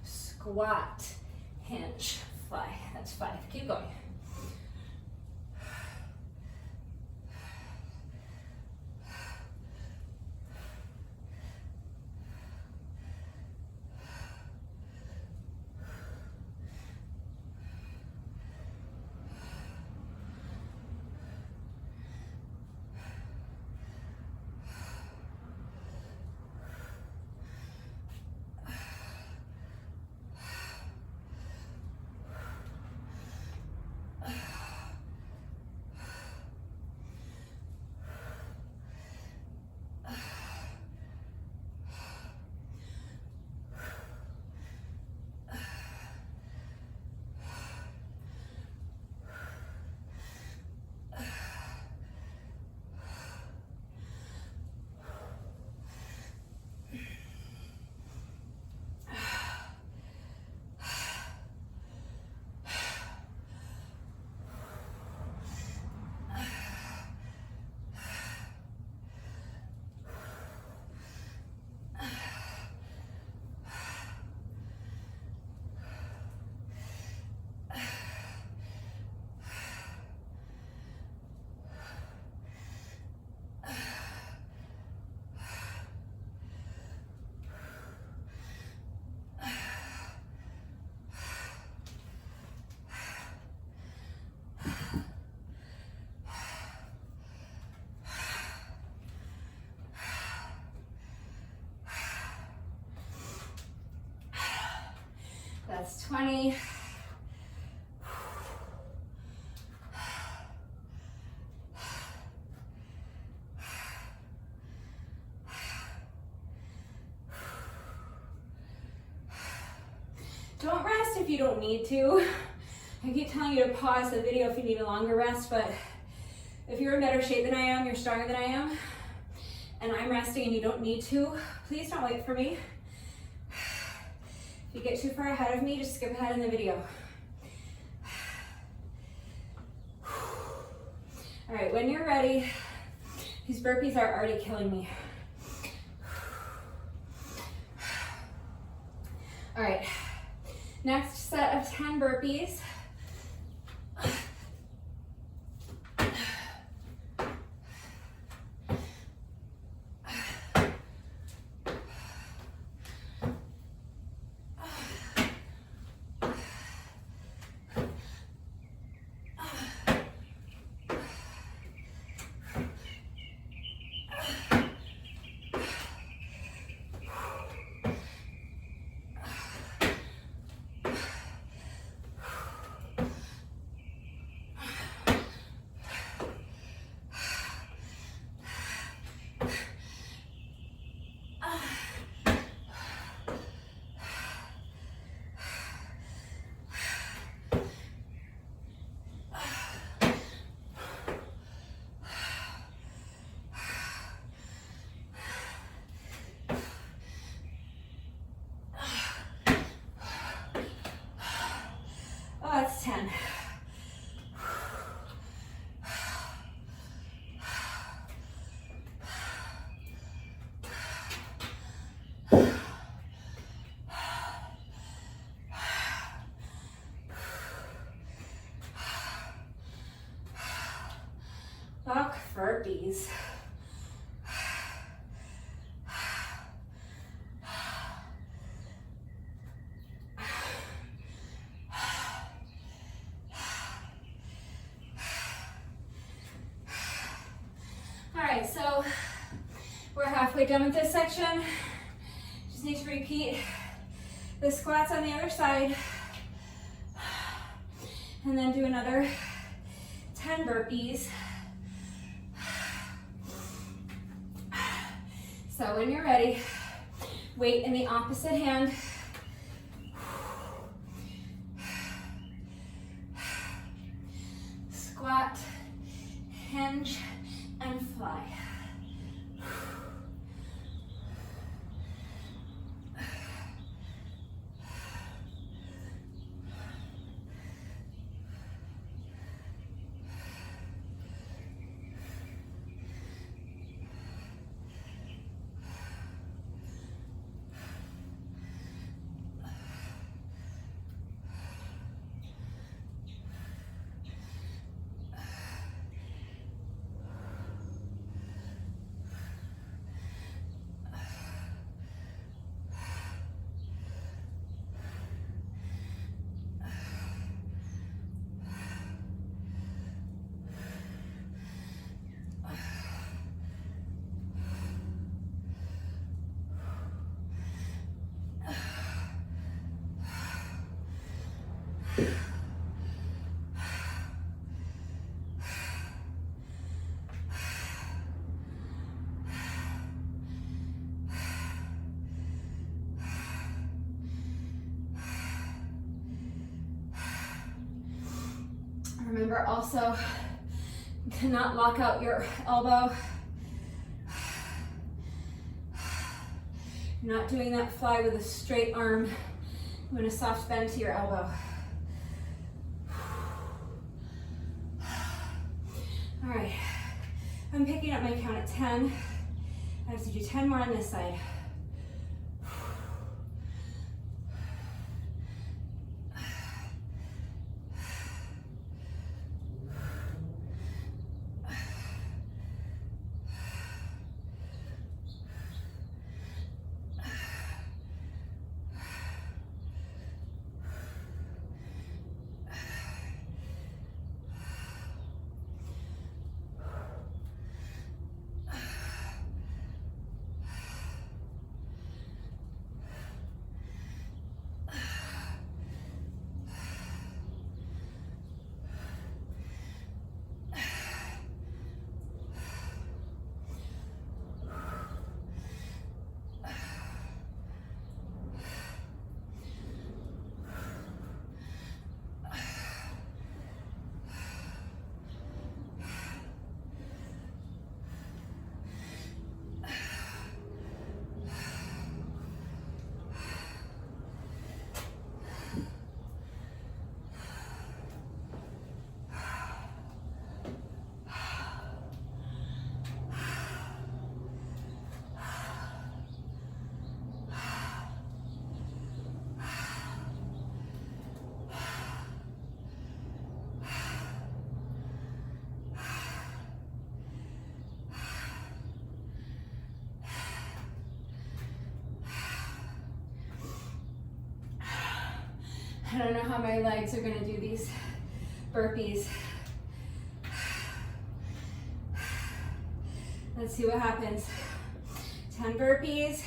Squat, hinge, fly. That's 5. Keep going. That's 20. Don't rest if you don't need to. I keep telling you to pause the video if you need a longer rest, but if you're in better shape than I am, you're stronger than I am, and I'm resting and you don't need to, please don't wait for me. If you get too far ahead of me, just skip ahead in the video. All right, when you're ready, these burpees are already killing me. All right, next set of 10 burpees. 10. Buck burpees. All right, so we're halfway done with this section. Just need to repeat the squats on the other side and then do another 10 burpees. So when you're ready, weight in the opposite hand. Squat, hinge, and fly. Remember also to not lock out your elbow. You're not doing that fly with a straight arm. You want a soft bend to your elbow. All right, I'm picking up my count at 10. I have to do 10 more on this side. I don't know how my legs are gonna do these burpees. Let's see what happens. 10 burpees.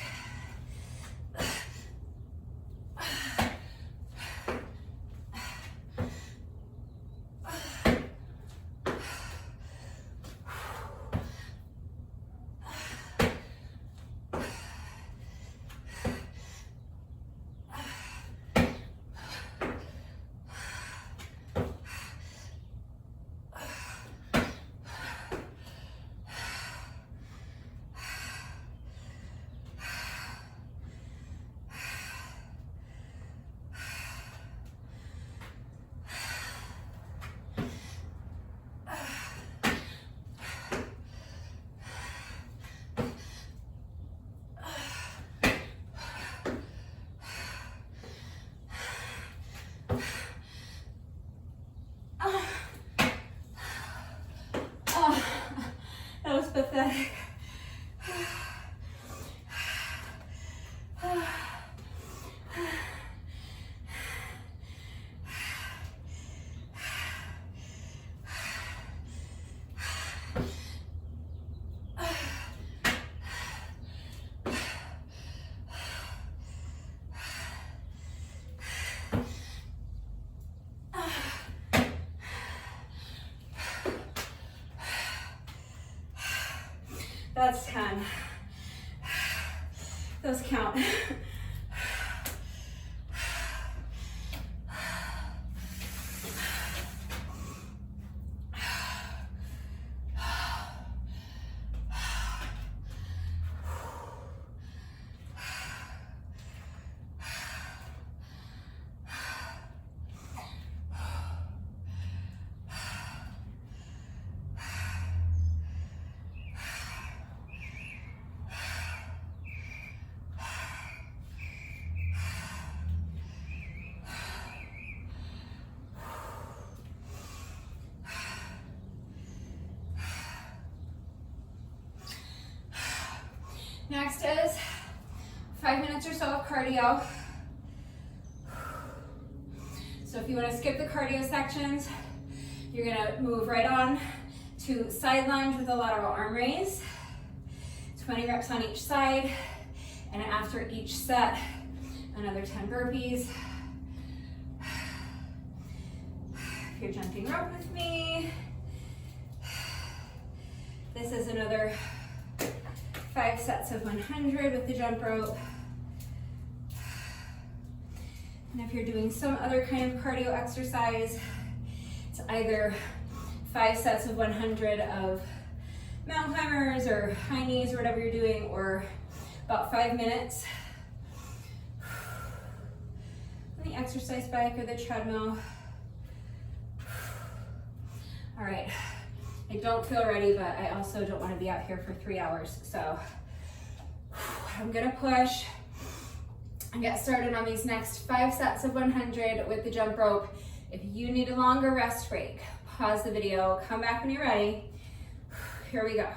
was pathetic. That's 10. Those count. Next is 5 minutes or so of cardio. So if you want to skip the cardio sections, you're going to move right on to side lunge with a lateral arm raise. 20 reps on each side, and after each set, another 10 burpees. If you're jumping rope with me, this is another 5 sets of 100 with the jump rope. And if you're doing some other kind of cardio exercise, it's either 5 sets of 100 of mountain climbers or high knees or whatever you're doing, or about 5 minutes on the exercise bike or the treadmill. All right. I don't feel ready, but I also don't want to be out here for 3 hours. So I'm gonna push and get started on these next 5 sets of 100 with the jump rope. If you need a longer rest break, pause the video, come back when you're ready. Here we go.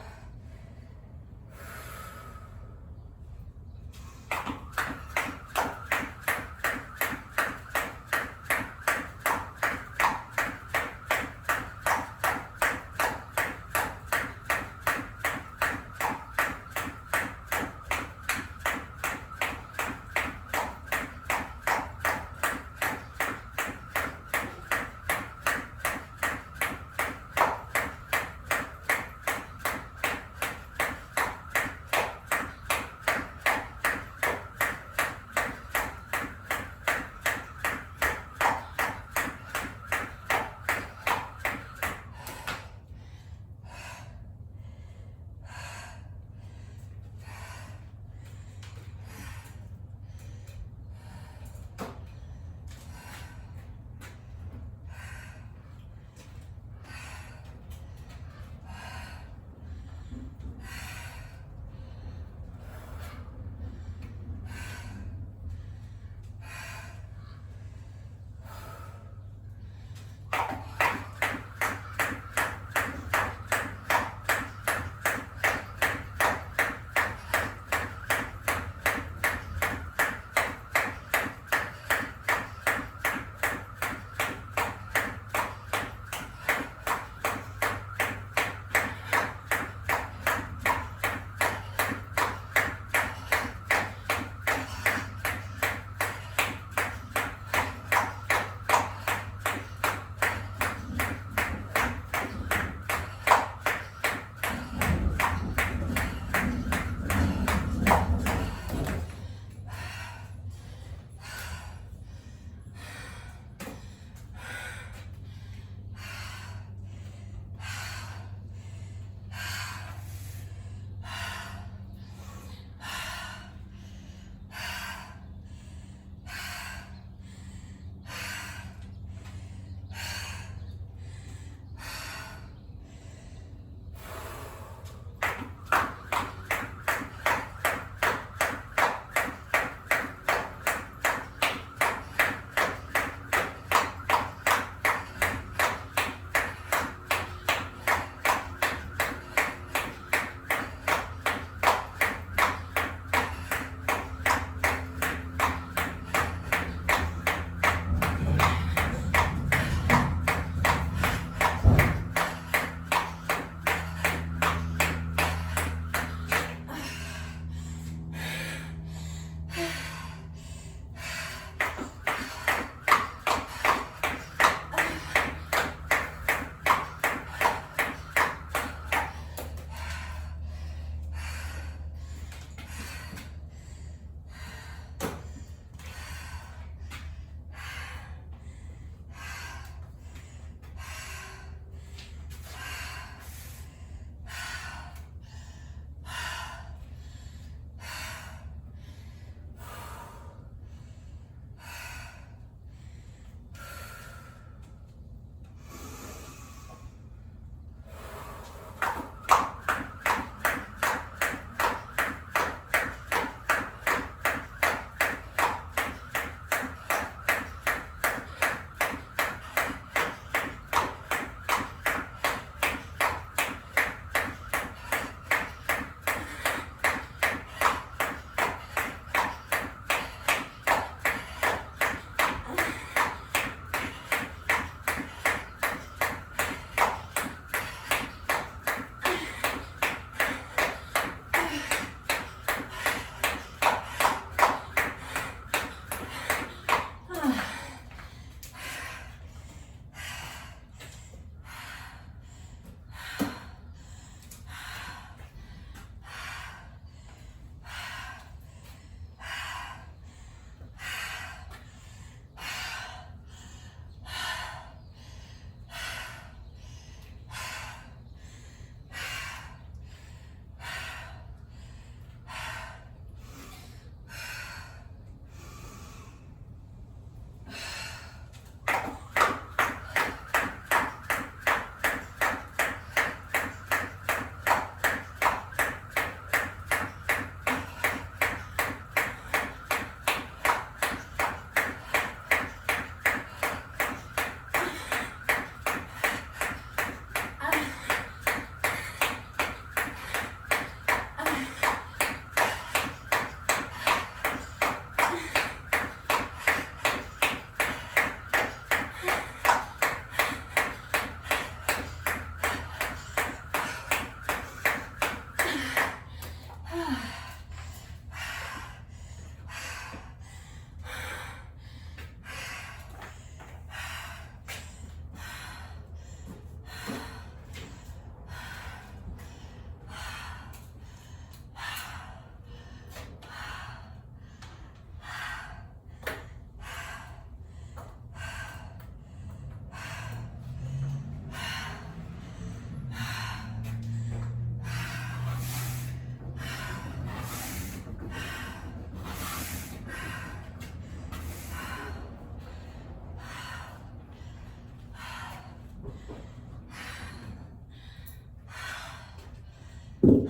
All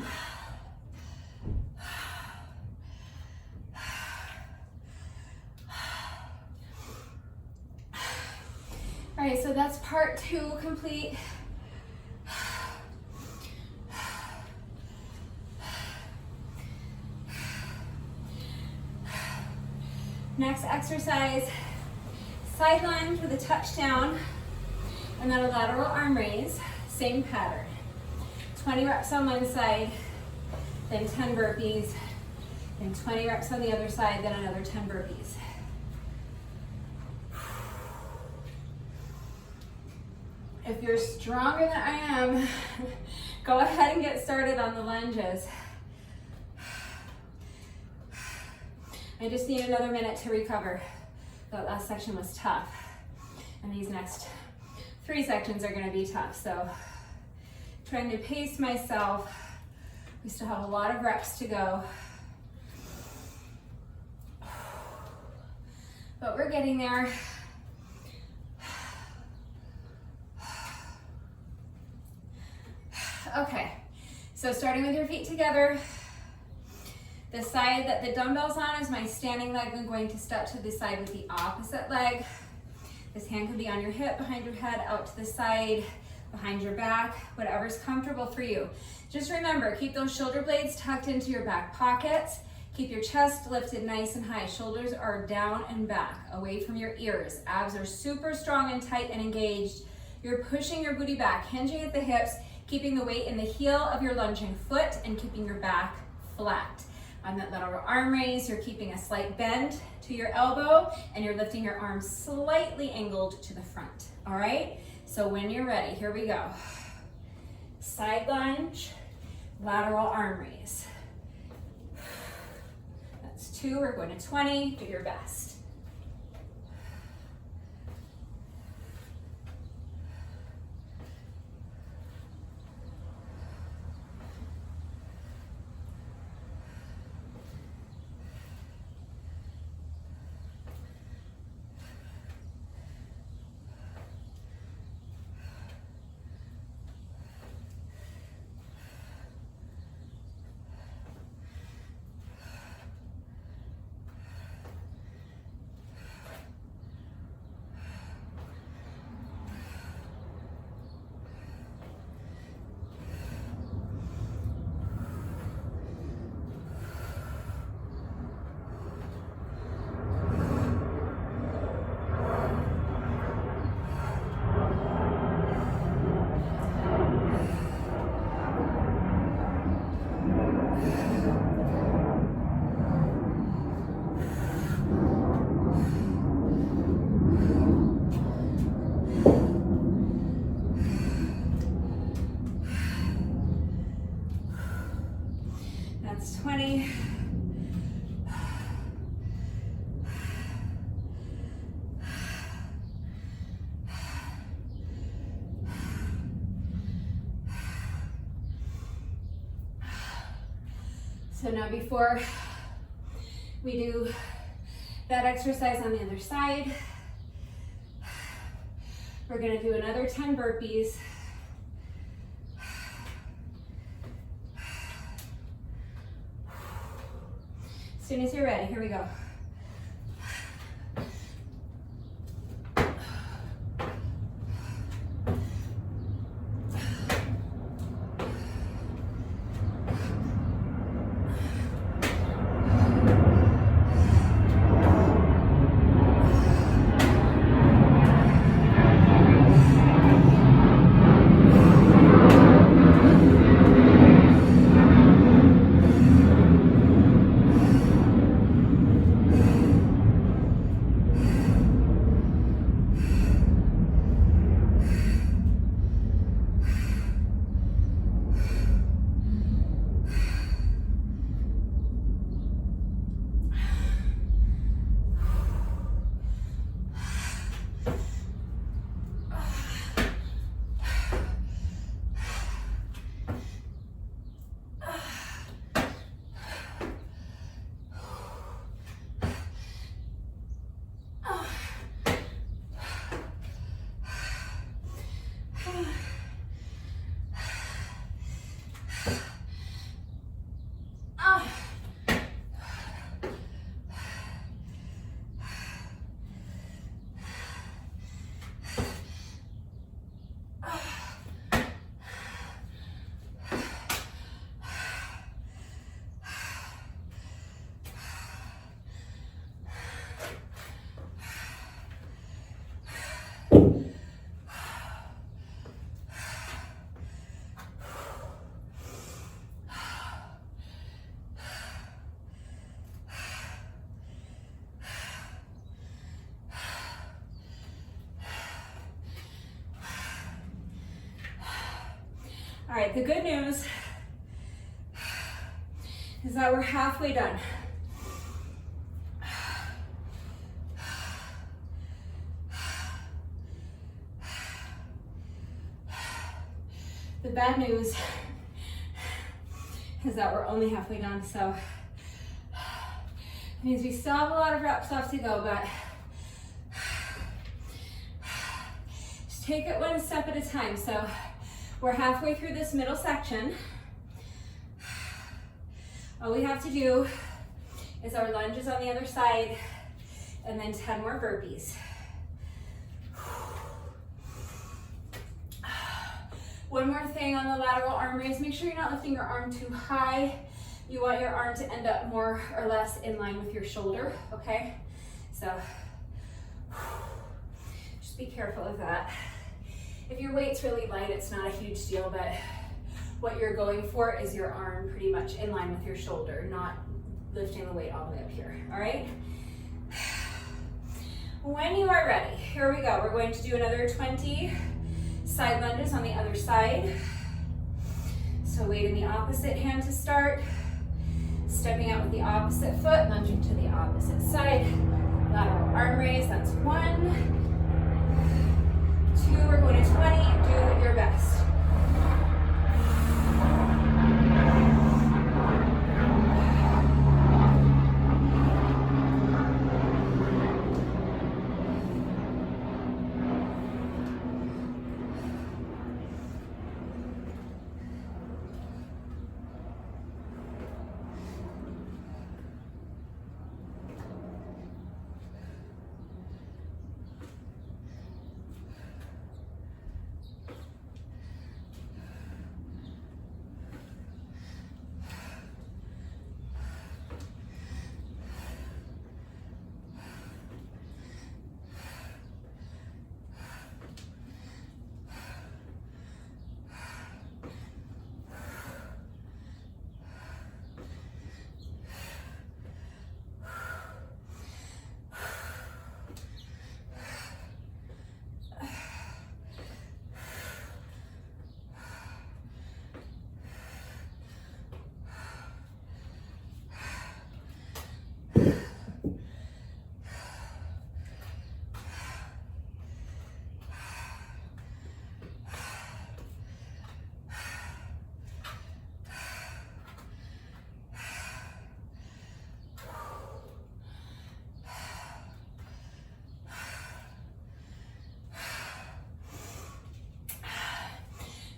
right, so that's part 2 complete. Next exercise, side lunge with a touchdown, and then a lateral arm raise, same pattern. 20 reps on one side, then 10 burpees, then 20 reps on the other side, then another 10 burpees. If you're stronger than I am, go ahead and get started on the lunges. I just need another minute to recover. That last section was tough. And these next 3 sections are gonna be tough. So trying to pace myself. We still have a lot of reps to go. But we're getting there. Okay, so starting with your feet together. The side that the dumbbell's on is my standing leg. I'm going to step to the side with the opposite leg. This hand could be on your hip, behind your head, out to the side, behind your back, whatever's comfortable for you. Just remember, keep those shoulder blades tucked into your back pockets. Keep your chest lifted nice and high. Shoulders are down and back, away from your ears. Abs are super strong and tight and engaged. You're pushing your booty back, hinging at the hips, keeping the weight in the heel of your lunging foot and keeping your back flat. On that lateral arm raise, you're keeping a slight bend to your elbow and you're lifting your arms slightly angled to the front, all right? So when you're ready, here we go. Side lunge, lateral arm raise. That's 2, we're going to 20, do your best. That's 20. So now before we do that exercise on the other side, we're going to do another 10 burpees. As soon as you're ready, here we go. All right, the good news is that we're halfway done. The bad news is that we're only halfway done, so it means we still have a lot of reps left to go, but just take it one step at a time. So we're halfway through this middle section. All we have to do is our lunges on the other side and then 10 more burpees. One more thing on the lateral arm raise, make sure you're not lifting your arm too high. You want your arm to end up more or less in line with your shoulder, okay? So just be careful of that. If your weight's really light, it's not a huge deal, but what you're going for is your arm pretty much in line with your shoulder, not lifting the weight all the way up here, all right? When you are ready, here we go. We're going to do another 20 side lunges on the other side. So weight in the opposite hand to start. Stepping out with the opposite foot, lunging to the opposite side. Lateral arm raise, that's 1. 2, we're going to 20, do your best.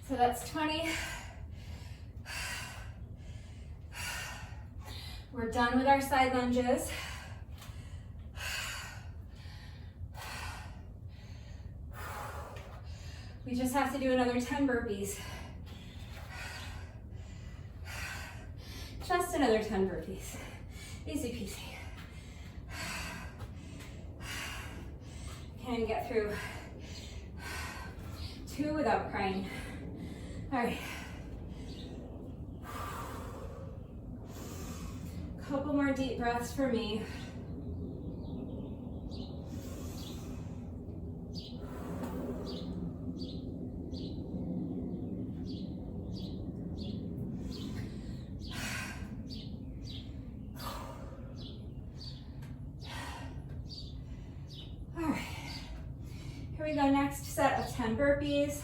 So that's 20. We're done with our side lunges. We just have to do another 10 burpees. Just another 10 burpees. Easy peasy. Can get through 2 without crying. All right. Couple more deep breaths for me. All right. Here we go, next set of 10 burpees.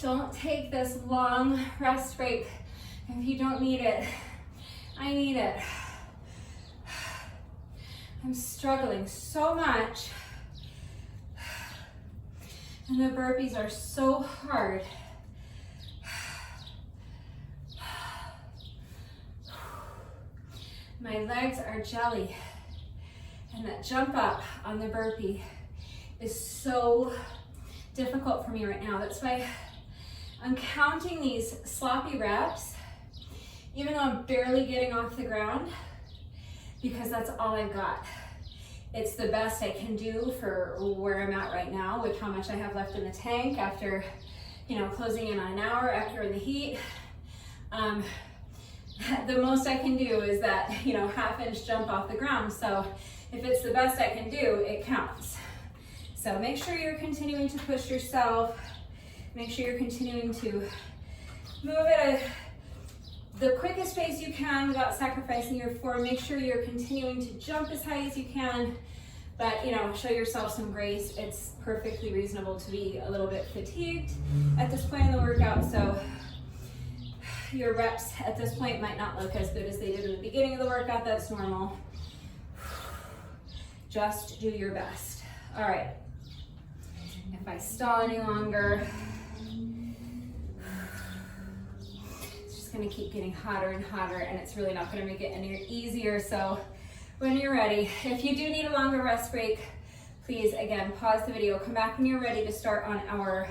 Don't take this long rest break if you don't need it. I need it. I'm struggling so much. And the burpees are so hard. My legs are jelly. And that jump up on the burpee is so difficult for me right now. That's why I'm counting these sloppy reps, even though I'm barely getting off the ground, because that's all I've got. It's the best I can do for where I'm at right now with how much I have left in the tank after, closing in on an hour after in the heat. The most I can do is that, half-inch jump off the ground. So if it's the best I can do, it counts. So make sure you're continuing to push yourself. Make sure you're continuing to move at the quickest pace you can without sacrificing your form. Make sure you're continuing to jump as high as you can, but show yourself some grace. It's perfectly reasonable to be a little bit fatigued at this point in the workout, so your reps at this point might not look as good as they did in the beginning of the workout. That's normal. Just do your best. All right. If I stall any longer, it's just gonna keep getting hotter and hotter, and it's really not gonna make it any easier. So when you're ready, if you do need a longer rest break, please, again, pause the video, come back when you're ready to start on our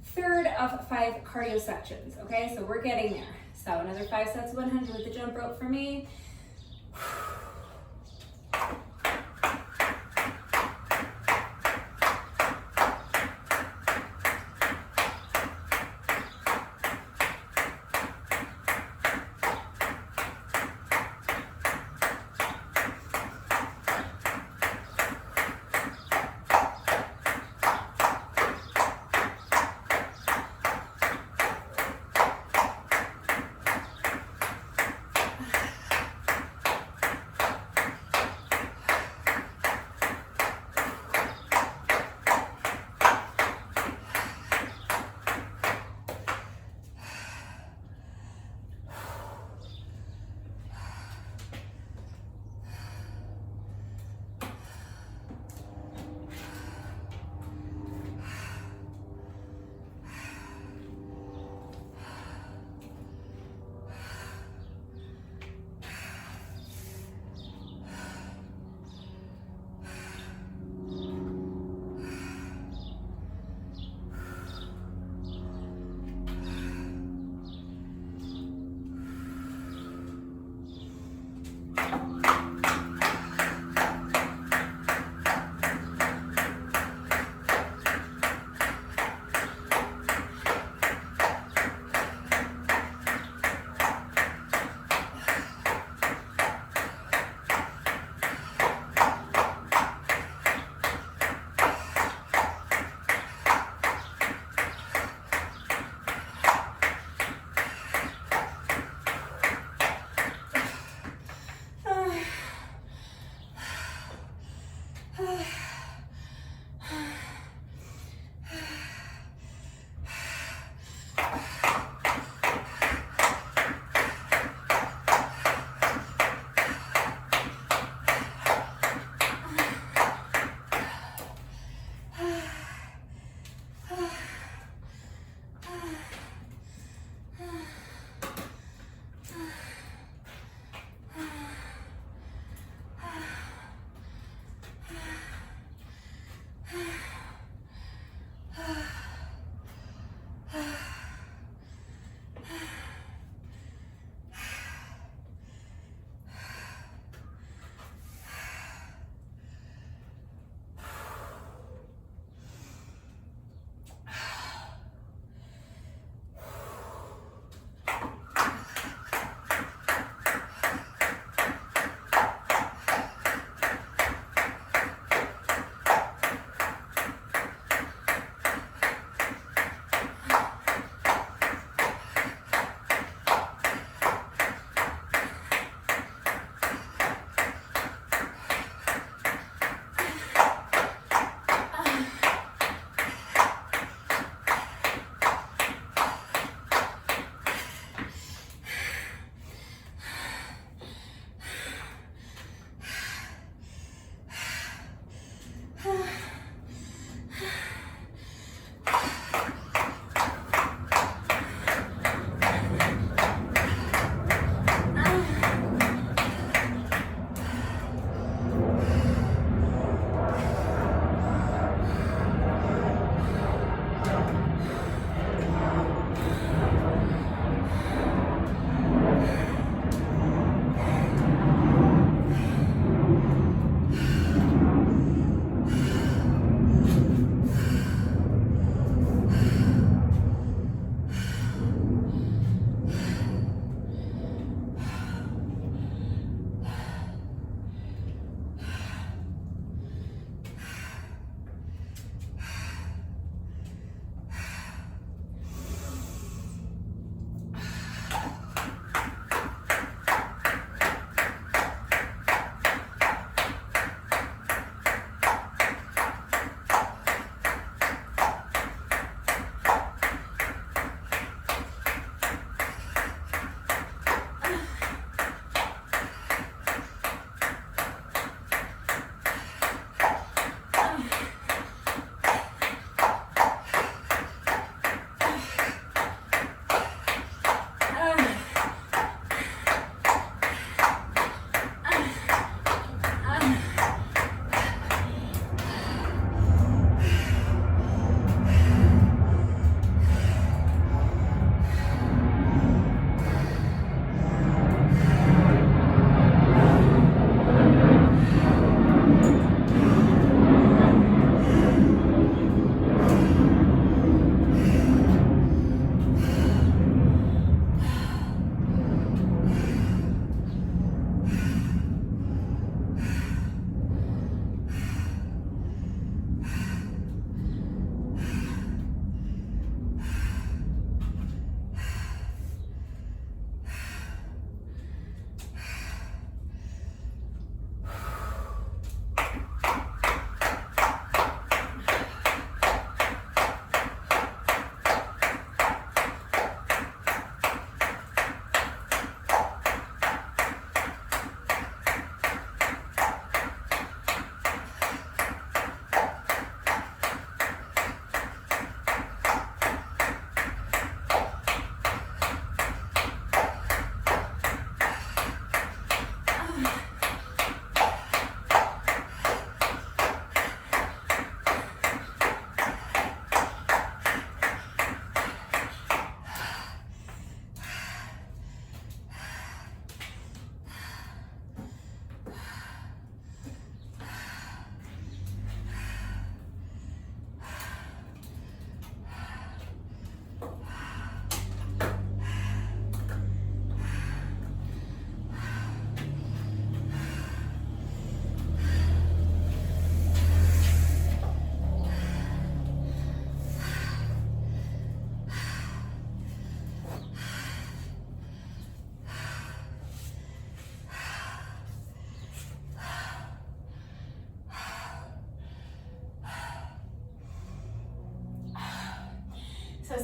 third of 5 cardio sections, okay? So we're getting there. So another 5 sets of 100 with the jump rope for me.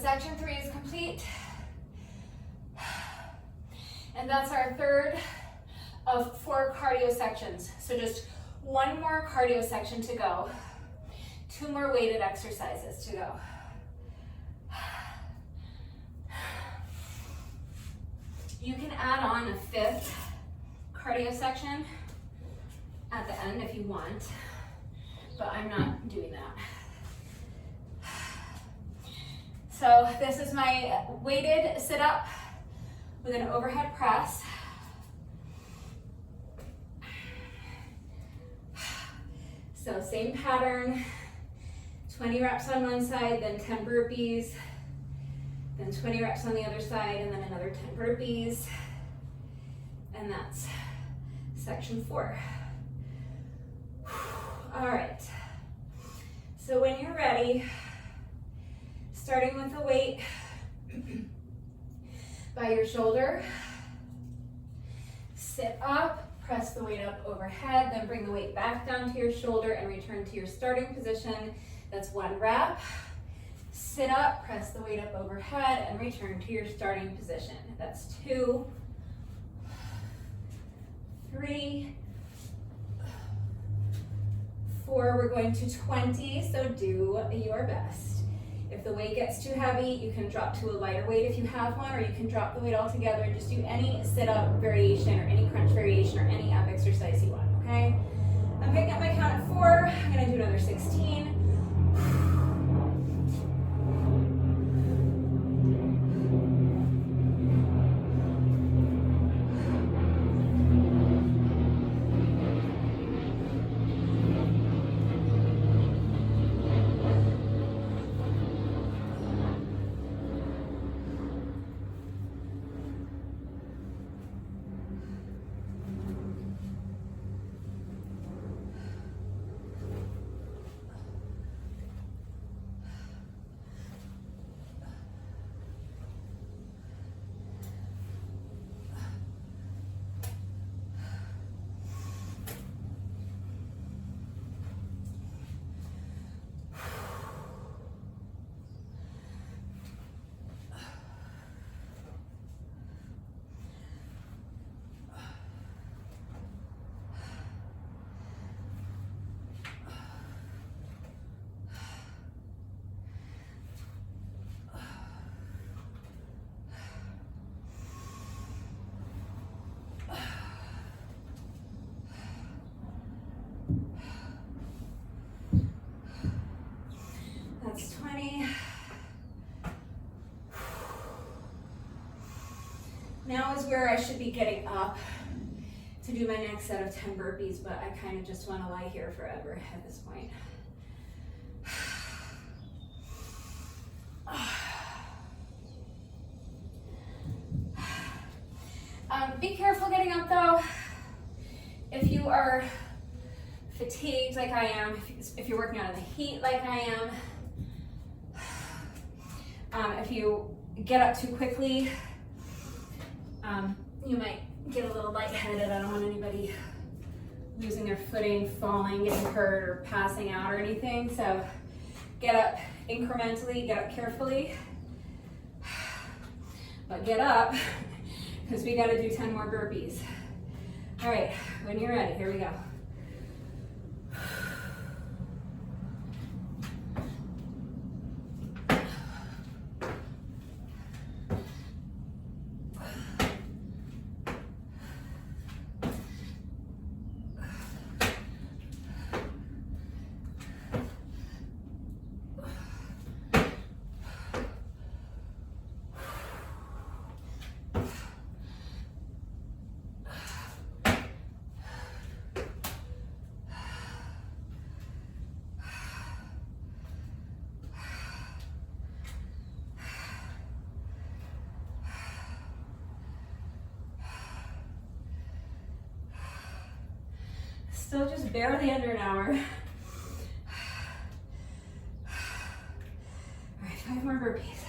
section 3 is complete. And that's our third of 4 cardio sections. So just one more cardio section to go. 2 more weighted exercises to go. You can add on a 5th cardio section at the end if you want, but I'm not doing that. So this is my weighted sit-up with an overhead press. So same pattern, 20 reps on one side, then 10 burpees, then 20 reps on the other side, and then another 10 burpees. And that's section 4. All right, so when you're ready, starting with the weight by your shoulder, sit up, press the weight up overhead, then bring the weight back down to your shoulder and return to your starting position. That's 1 rep. Sit up, press the weight up overhead, and return to your starting position. That's 2, 3, 4. We're going to 20, so do your best. If the weight gets too heavy, you can drop to a lighter weight if you have one, or you can drop the weight altogether. Just do any sit-up variation or any crunch variation or any ab exercise you want, okay? I'm picking up my count at 4. I'm gonna do another 16. That's 20. Now is where I should be getting up to do my next set of 10 burpees, but I kind of just want to lie here forever at this point. Be careful getting up though. If you are fatigued like I am, if you're working out in the heat like I am, if you get up too quickly, you might get a little lightheaded. I don't want anybody losing their footing, falling, getting hurt, or passing out or anything. So get up incrementally, get up carefully, but get up because we got to do 10 more burpees. All right, when you're ready, here we go. Still just barely under an hour. All right, 5 more burpees.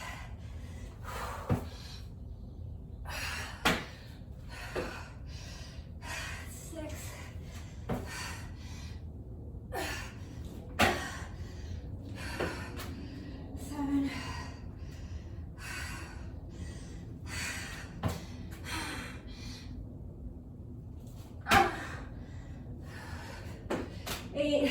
8.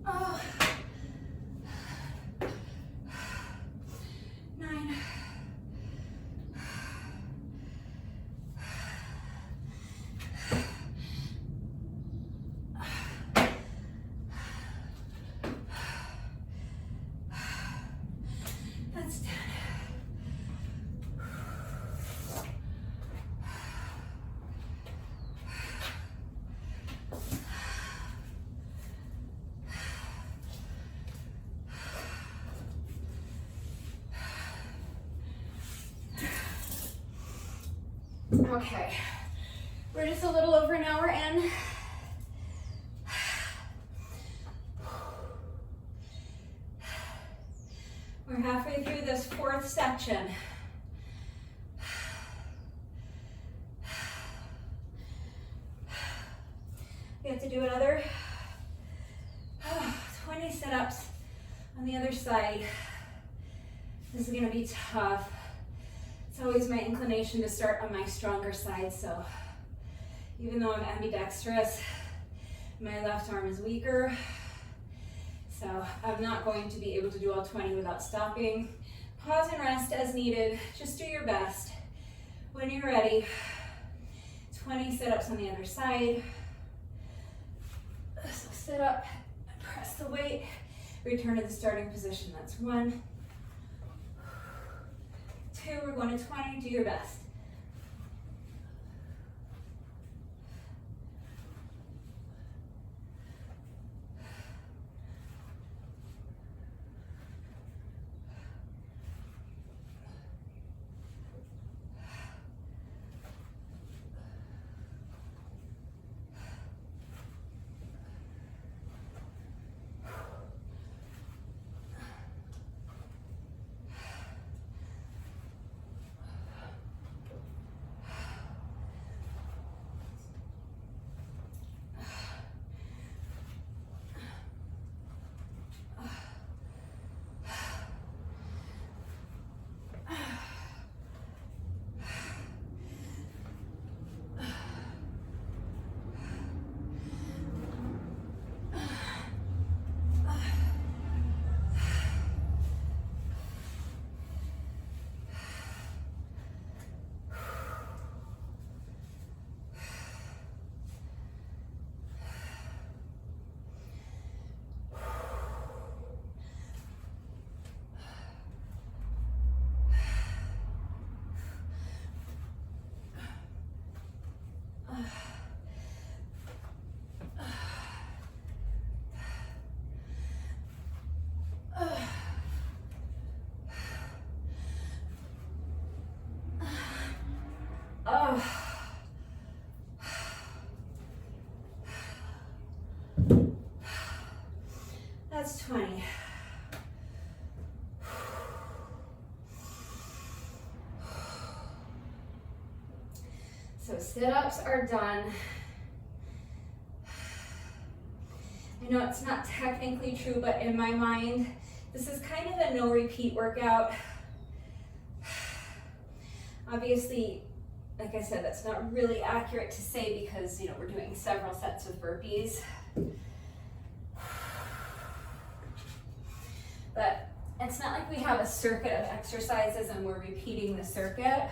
Oh. 9. That's 10. Okay, we're just a little over an hour in. We're halfway through this 4th section. We have to do another 20 sit-ups on the other side. This is gonna be tough. It's always my inclination to start on my stronger side, so even though I'm ambidextrous, my left arm is weaker. So I'm not going to be able to do all 20 without stopping. Pause and rest as needed. Just do your best. When you're ready, 20 sit-ups on the other side. So sit up, press the weight, return to the starting position. That's 1. 2, we're going to 20, do your best. That's 20. So sit-ups are done. I know it's not technically true, but in my mind, this is kind of a no repeat workout. Obviously, like I said, that's not really accurate to say because, you know, we're doing several sets of burpees. But it's not like we have a circuit of exercises and we're repeating the circuit.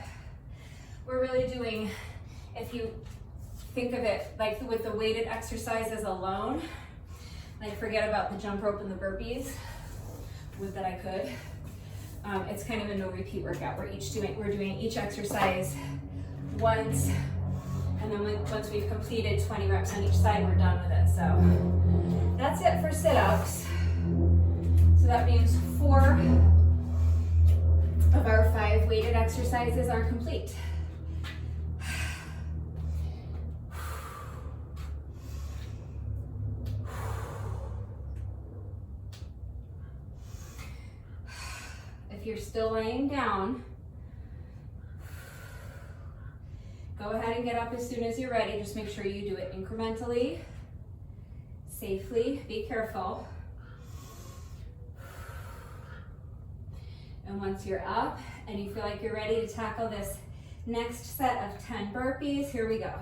We're really doing, if you think of it like with the weighted exercises alone, like forget about the jump rope and the burpees, would that I could. It's kind of a no repeat workout. We're doing each exercise once, and then once we've completed 20 reps on each side, we're done with it. So that's it for sit-ups. So that means 4 of our 5 weighted exercises are complete. If you're still laying down, go ahead and get up as soon as you're ready. Just make sure you do it incrementally, safely, be careful. And once you're up and you feel like you're ready to tackle this next set of 10 burpees, here we go.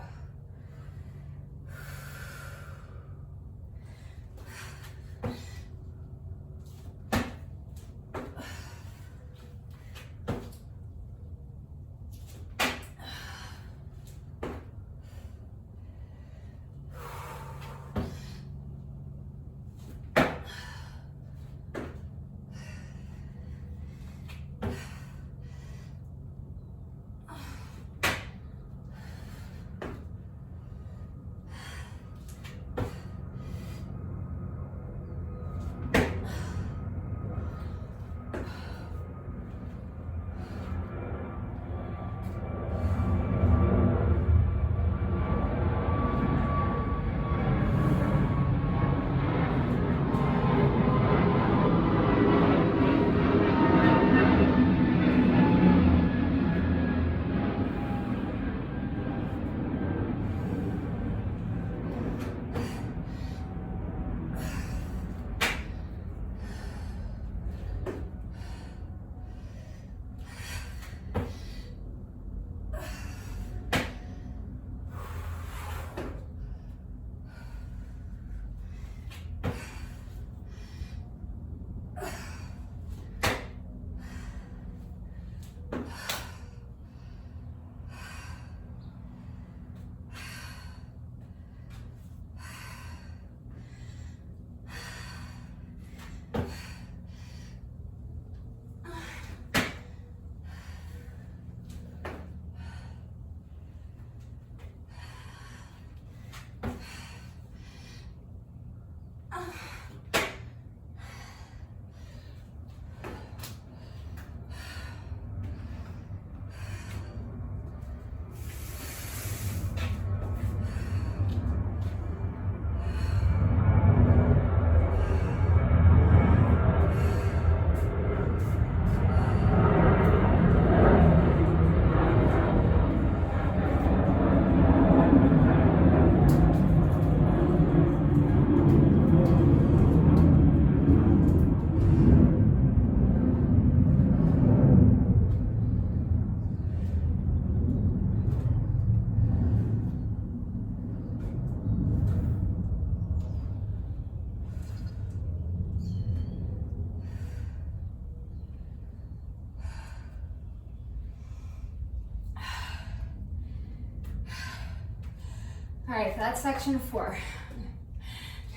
All right, so that's section 4.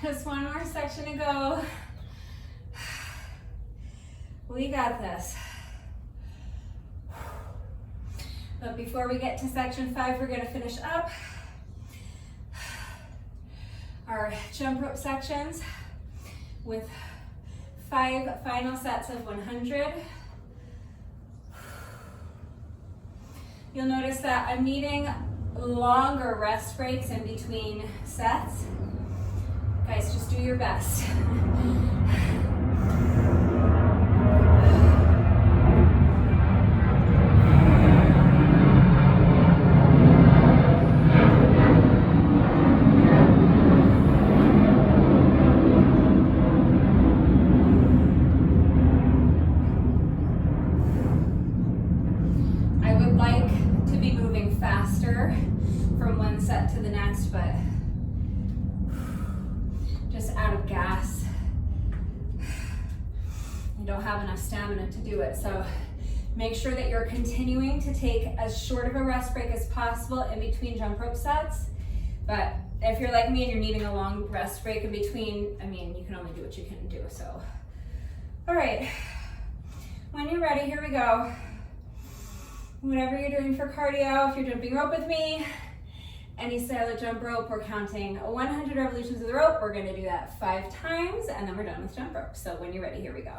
Just one more section to go. We got this. But before we get to section 5, we're gonna finish up our jump rope sections with 5 final sets of 100. You'll notice that I'm needing longer rest breaks in between sets. Guys, just do your best. From one set to the next, but just out of gas. You don't have enough stamina to do it. So make sure that you're continuing to take as short of a rest break as possible in between jump rope sets. But if you're like me and you're needing a long rest break in between, I mean, you can only do what you can do. So, all right, when you're ready, here we go. Whatever you're doing for cardio, if you're jumping rope with me, any style of jump rope, we're counting 100 revolutions of the rope. We're gonna do that 5 times and then we're done with jump rope. So when you're ready, here we go.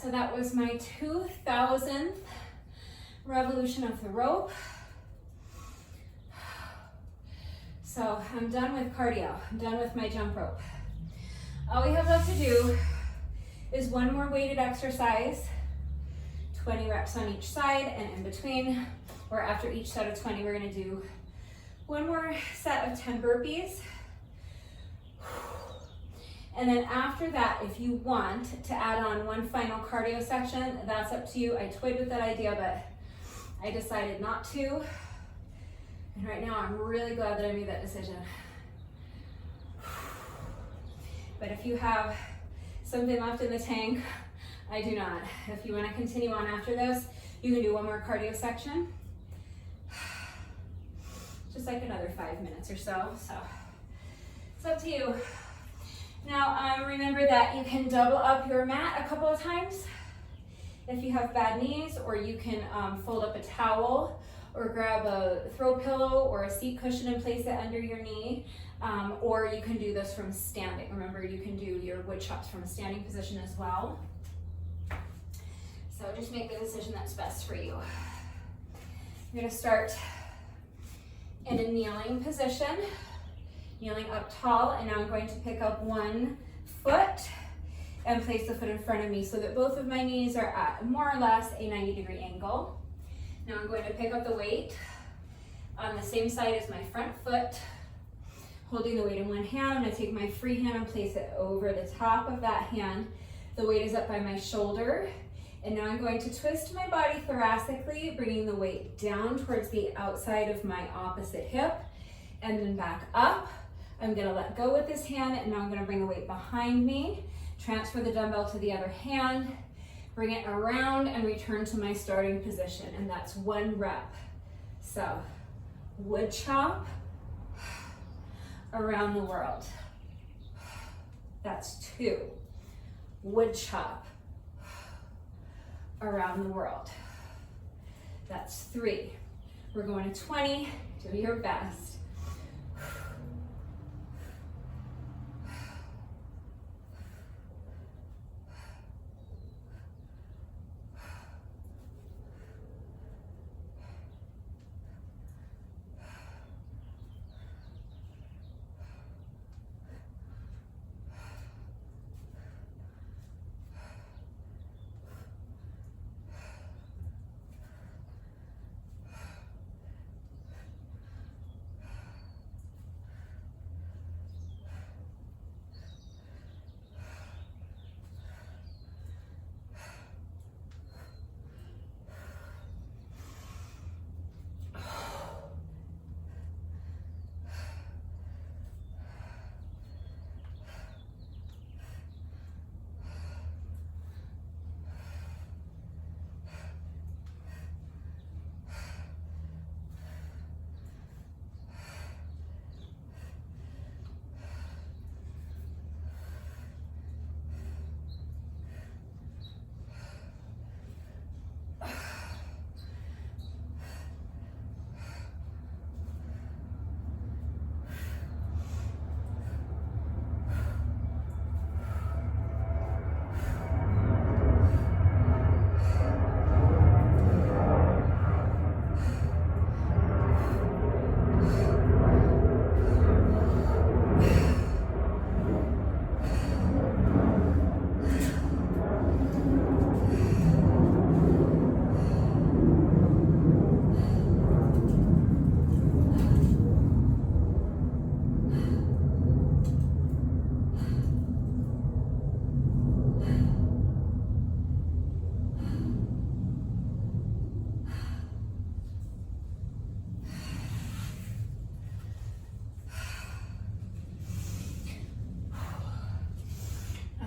So that was my 2000th revolution of the rope. So I'm done with cardio. I'm done with my jump rope. All we have left to do is one more weighted exercise, 20 reps on each side, and in between, or after each set of 20, we're gonna do one more set of 10 burpees. And then after that, if you want to add on one final cardio section, that's up to you. I toyed with that idea, but I decided not to. And right now, I'm really glad that I made that decision. But if you have something left in the tank, I do not. If you want to continue on after this, you can do one more cardio section. Just like another 5 minutes or so. So it's up to you. Now, remember that you can double up your mat a couple of times if you have bad knees, or you can fold up a towel or grab a throw pillow or a seat cushion and place it under your knee, or you can do this from standing. Remember, you can do your wood chops from a standing position as well. So just make the decision that's best for you. I'm gonna start in a kneeling position. Kneeling up tall, and now I'm going to pick up one foot and place the foot in front of me so that both of my knees are at more or less a 90-degree angle. Now I'm going to pick up the weight on the same side as my front foot, holding the weight in one hand. I'm going to take my free hand and place it over the top of that hand. The weight is up by my shoulder, and now I'm going to twist my body thoracically, bringing the weight down towards the outside of my opposite hip, and then back up. I'm gonna let go with this hand, and now I'm gonna bring the weight behind me, transfer the dumbbell to the other hand, bring it around, and return to my starting position, and that's one rep. So, wood chop around the world. That's 2. Wood chop around the world. That's 3. We're going to 20, do your best.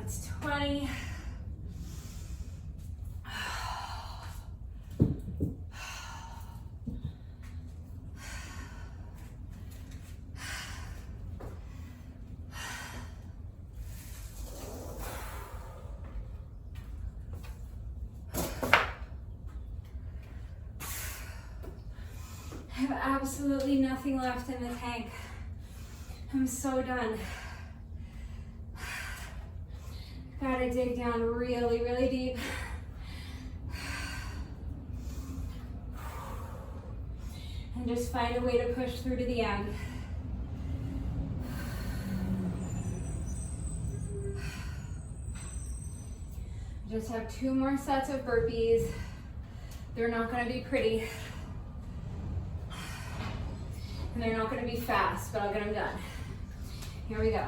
That's 20. I have absolutely nothing left in the tank. I'm so done. Gotta dig down really, really deep. just find a way to push through to the end. Just have 2 more sets of burpees. They're not going to be pretty. And they're not going to be fast, but I'll get them done. Here we go.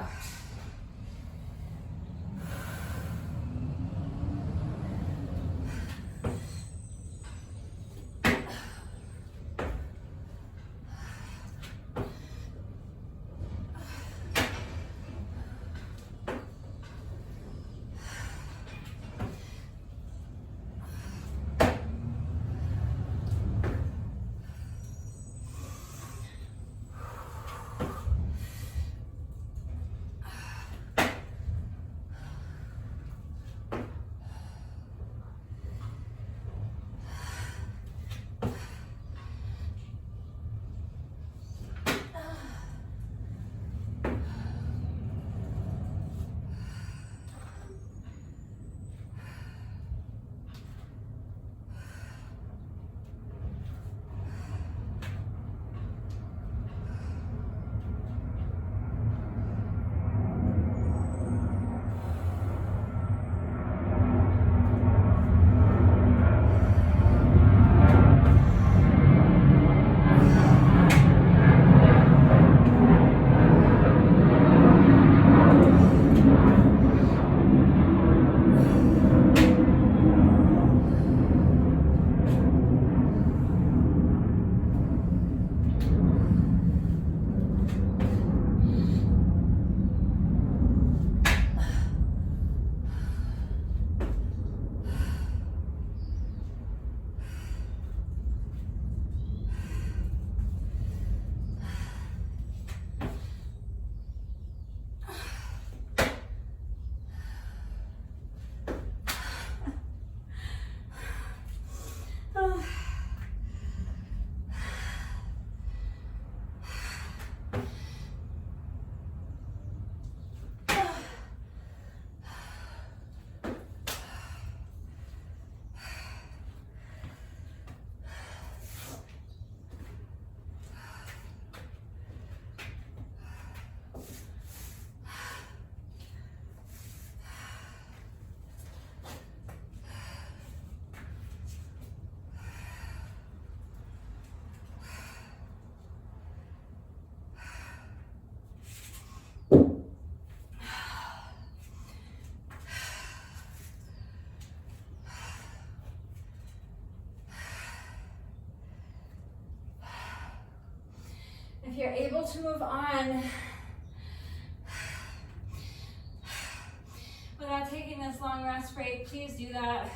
If you're able to move on without taking this long rest break, please do that.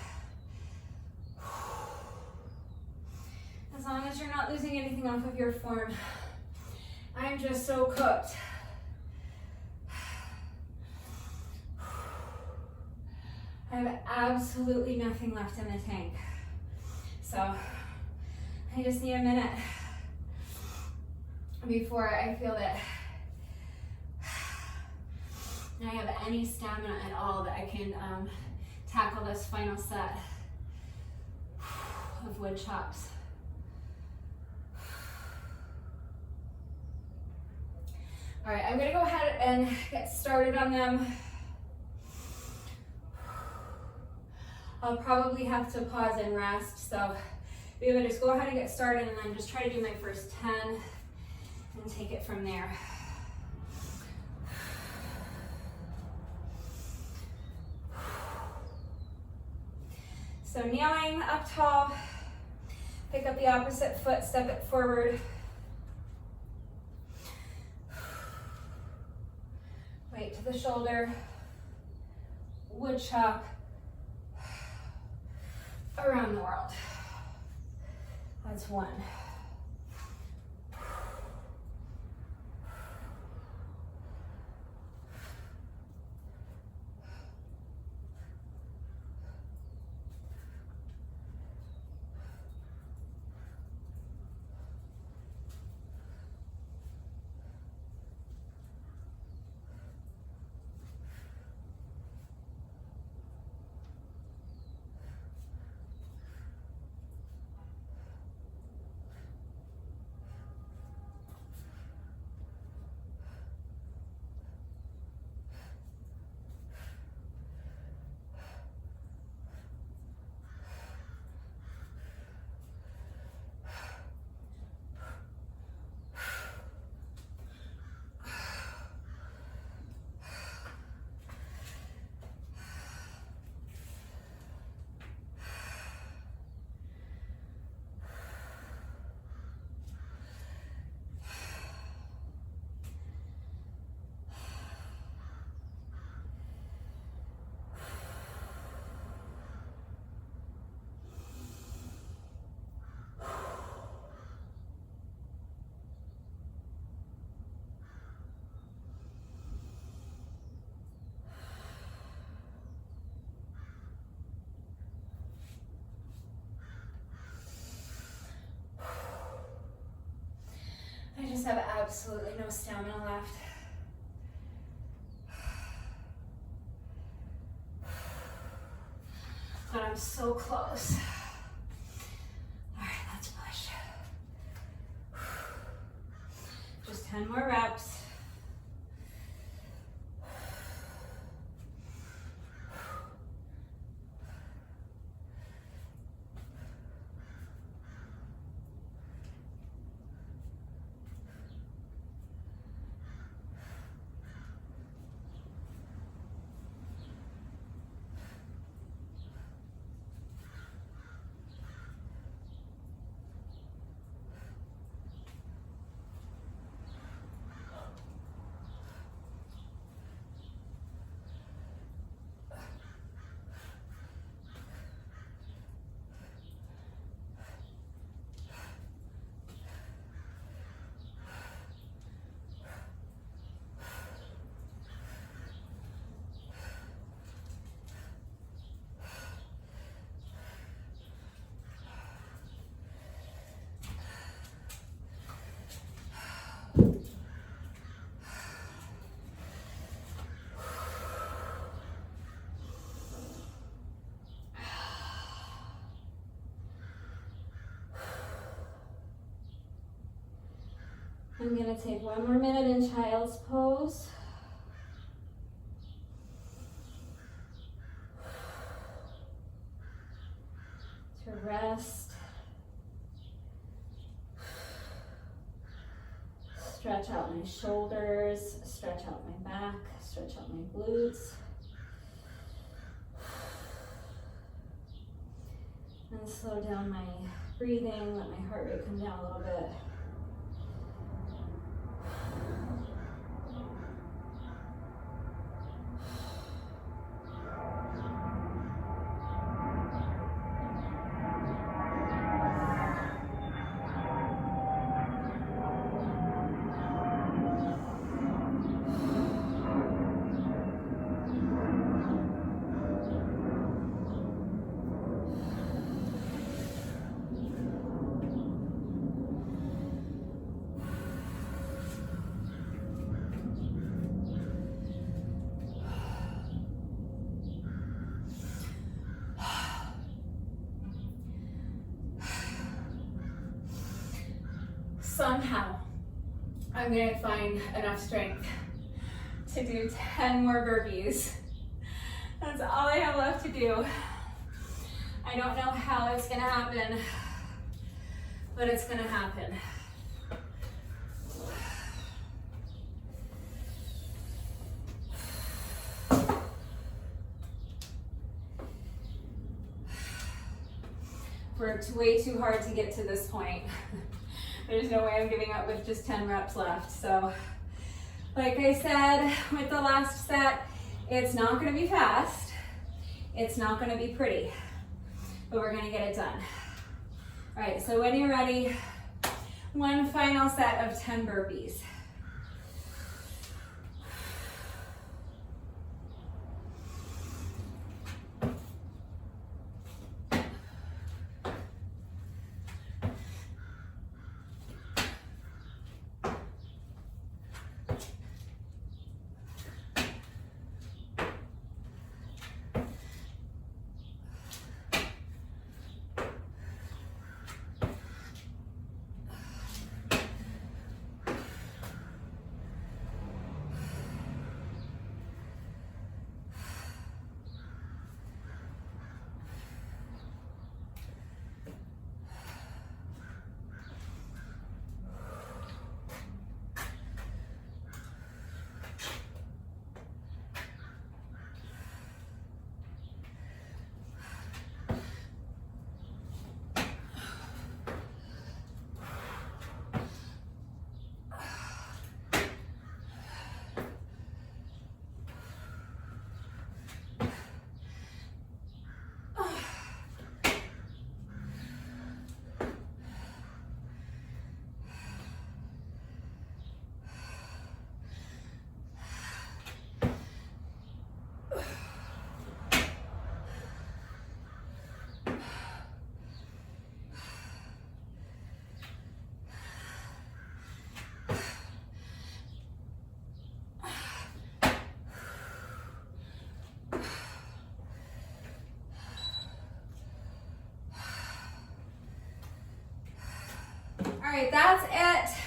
As long as you're not losing anything off of your form. I'm just so cooked. I have absolutely nothing left in the tank. So I just need a minute before I feel that I have any stamina at all that I can tackle this final set of wood chops. All right, I'm gonna go ahead and get started on them. I'll probably have to pause and rest, so we would just go ahead and get started and then just try to do my first 10 and take it from there. So kneeling up tall, pick up the opposite foot, step it forward. Weight to the shoulder, wood chop around the world. That's one. just have absolutely no stamina left. But I'm so close. All right, let's push. Just 10 more reps. I'm gonna take 1 more minute in child's pose. To rest. Stretch out my shoulders, stretch out my back, stretch out my glutes. And slow down my breathing, let my heart rate come down a little bit. Somehow, I'm gonna find enough strength to do 10 more burpees. That's all I have left to do. I don't know how it's gonna happen, but it's gonna happen. Worked way too hard to get to this point. There's no way I'm giving up with just 10 reps left. So, like I said with the last set, it's not gonna be fast. It's not gonna be pretty, but we're gonna get it done. All right, so when you're ready, one final set of 10 burpees. right, that's it.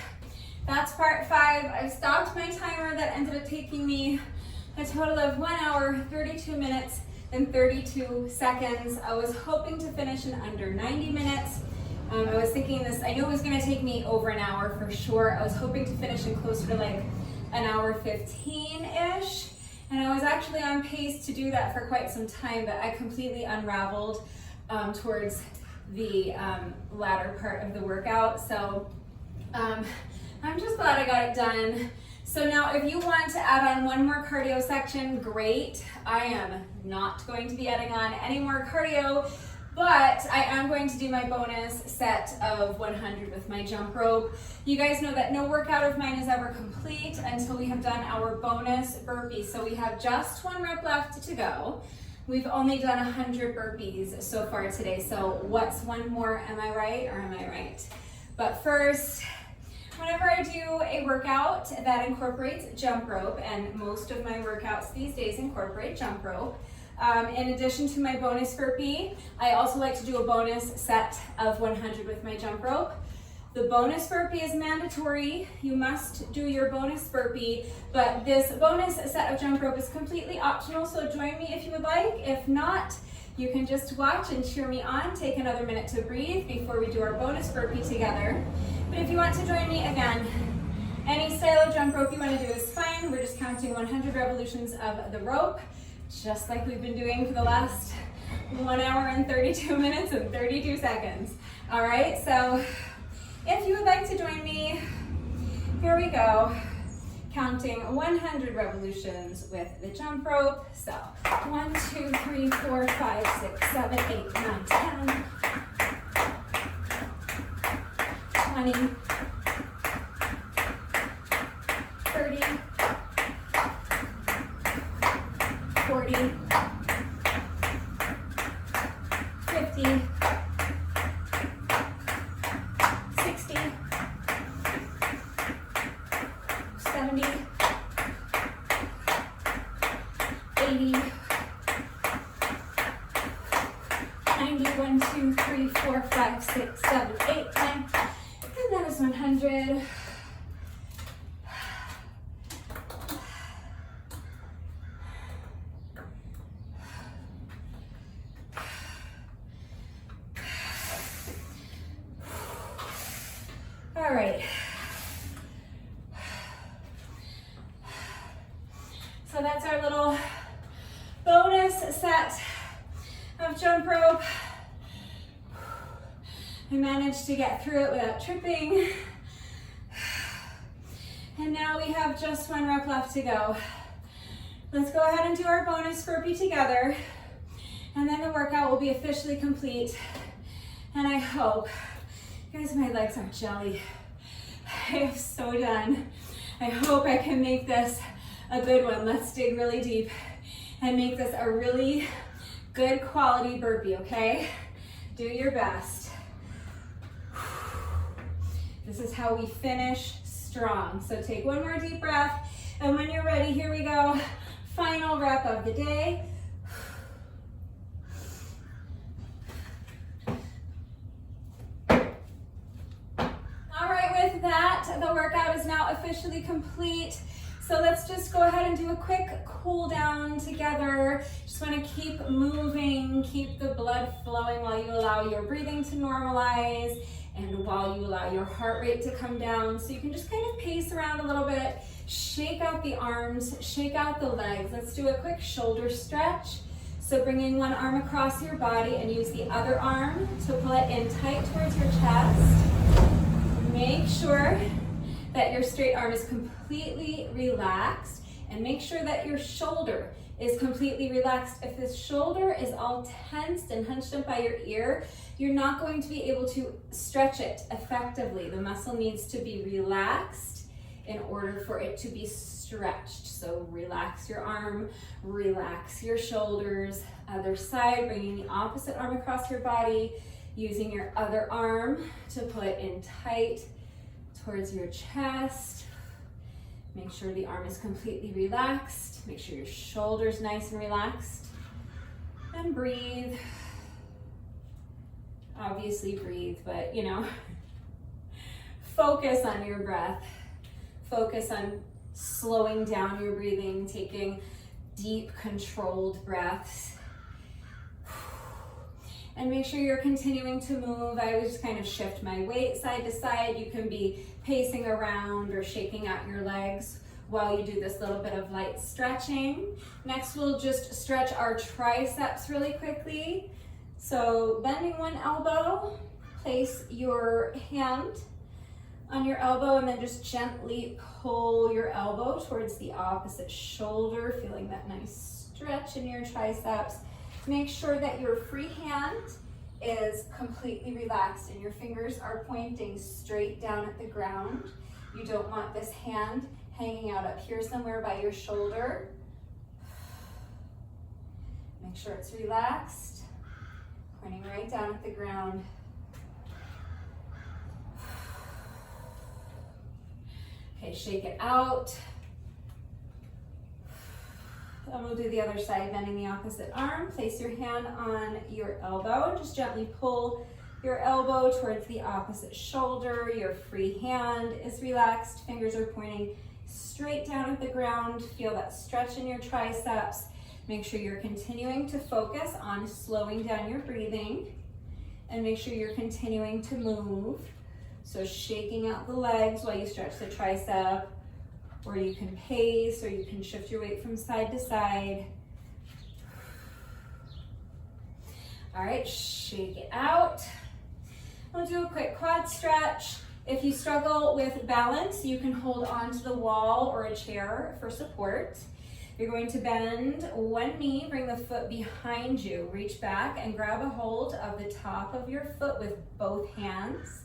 That's part 5. I've stopped my timer. That ended up taking me a total of 1 hour, 32 minutes, and 32 seconds. I was hoping to finish in under 90 minutes. I was thinking this, I knew it was gonna take me over an hour for sure. I was hoping to finish in closer to like an hour 15-ish. And I was actually on pace to do that for quite some time, but I completely unraveled towards the latter part of the workout. So I'm just glad I got it done. So now if you want to add on one more cardio section, great. I am not going to be adding on any more cardio, but I am going to do my bonus set of 100 with my jump rope. You guys know that no workout of mine is ever complete until we have done our bonus burpees. So we have just 1 rep left to go. We've only done 100 burpees so far today. So what's one more? Am I right or am I right? But first, whenever I do a workout that incorporates jump rope, and most of my workouts these days incorporate jump rope, in addition to my bonus burpee, I also like to do a bonus set of 100 with my jump rope. The bonus burpee is mandatory. You must do your bonus burpee, but this bonus set of jump rope is completely optional, so join me if you would like. If not, you can just watch and cheer me on. Take another minute to breathe before we do our bonus burpee together. But if you want to join me, again, any style of jump rope you want to do is fine. We're just counting 100 revolutions of the rope, just like we've been doing for the last 1 hour and 32 minutes and 32 seconds. All right, so if you would like to join me, here we go. Counting 100 revolutions with the jump rope. So 1, 2, 3, 4, 5, 6, 7, 8, 9, 10, 20, 30, 40, 50, 60, 70, 80, 90, 1, 2, 3, 4, 5, 6, 7, 8, 10, and that is 100. All right. So that's our little bonus set of jump rope. I managed to get through it without tripping. And now we have just 1 rep left to go. Let's go ahead and do our bonus burpee together. And then the workout will be officially complete. And I hope, guys, my legs are jelly. I am so done. I hope I can make this a good one. Let's dig really deep and make this a really good quality burpee, okay? Do your best. This is how we finish strong. So take 1 more deep breath, and when you're ready, here we go. Final rep of the day. All right, with that, the workout is now officially complete. So let's just go ahead and do a quick cool down together. Just want to keep moving, keep the blood flowing while you allow your breathing to normalize and while you allow your heart rate to come down. So you can just kind of pace around a little bit, shake out the arms, shake out the legs. Let's do a quick shoulder stretch. So bringing one arm across your body and use the other arm to pull it in tight towards your chest. Make sure that your straight arm is completely relaxed, and make sure that your shoulder is completely relaxed. If this shoulder is all tensed and hunched up by your ear, you're not going to be able to stretch it effectively. The muscle needs to be relaxed in order for it to be stretched. So relax your arm, relax your shoulders. Other side, bringing the opposite arm across your body, using your other arm to pull it in tight towards your chest. Make sure the arm is completely relaxed. Make sure your shoulder's nice and relaxed. And breathe. Obviously breathe, but you know, focus on your breath. Focus on slowing down your breathing, taking deep, controlled breaths. And make sure you're continuing to move. I always just kind of shift my weight side to side. You can be pacing around or shaking out your legs while you do this little bit of light stretching. Next, we'll just stretch our triceps really quickly. So bending one elbow, place your hand on your elbow and then just gently pull your elbow towards the opposite shoulder, feeling that nice stretch in your triceps. Make sure that your free hand is completely relaxed and your fingers are pointing straight down at the ground. You don't want this hand hanging out up here somewhere by your shoulder. Make sure it's relaxed, pointing right down at the ground. Okay, shake it out. And we'll do the other side, bending the opposite arm. Place your hand on your elbow. Just gently pull your elbow towards the opposite shoulder. Your free hand is relaxed. Fingers are pointing straight down at the ground. Feel that stretch in your triceps. Make sure you're continuing to focus on slowing down your breathing. And make sure you're continuing to move. So shaking out the legs while you stretch the tricep. Or you can pace, or you can shift your weight from side to side. All right, shake it out. We'll do a quick quad stretch. If you struggle with balance, you can hold on to the wall or a chair for support. You're going to bend one knee, bring the foot behind you. Reach back and grab a hold of the top of your foot with both hands.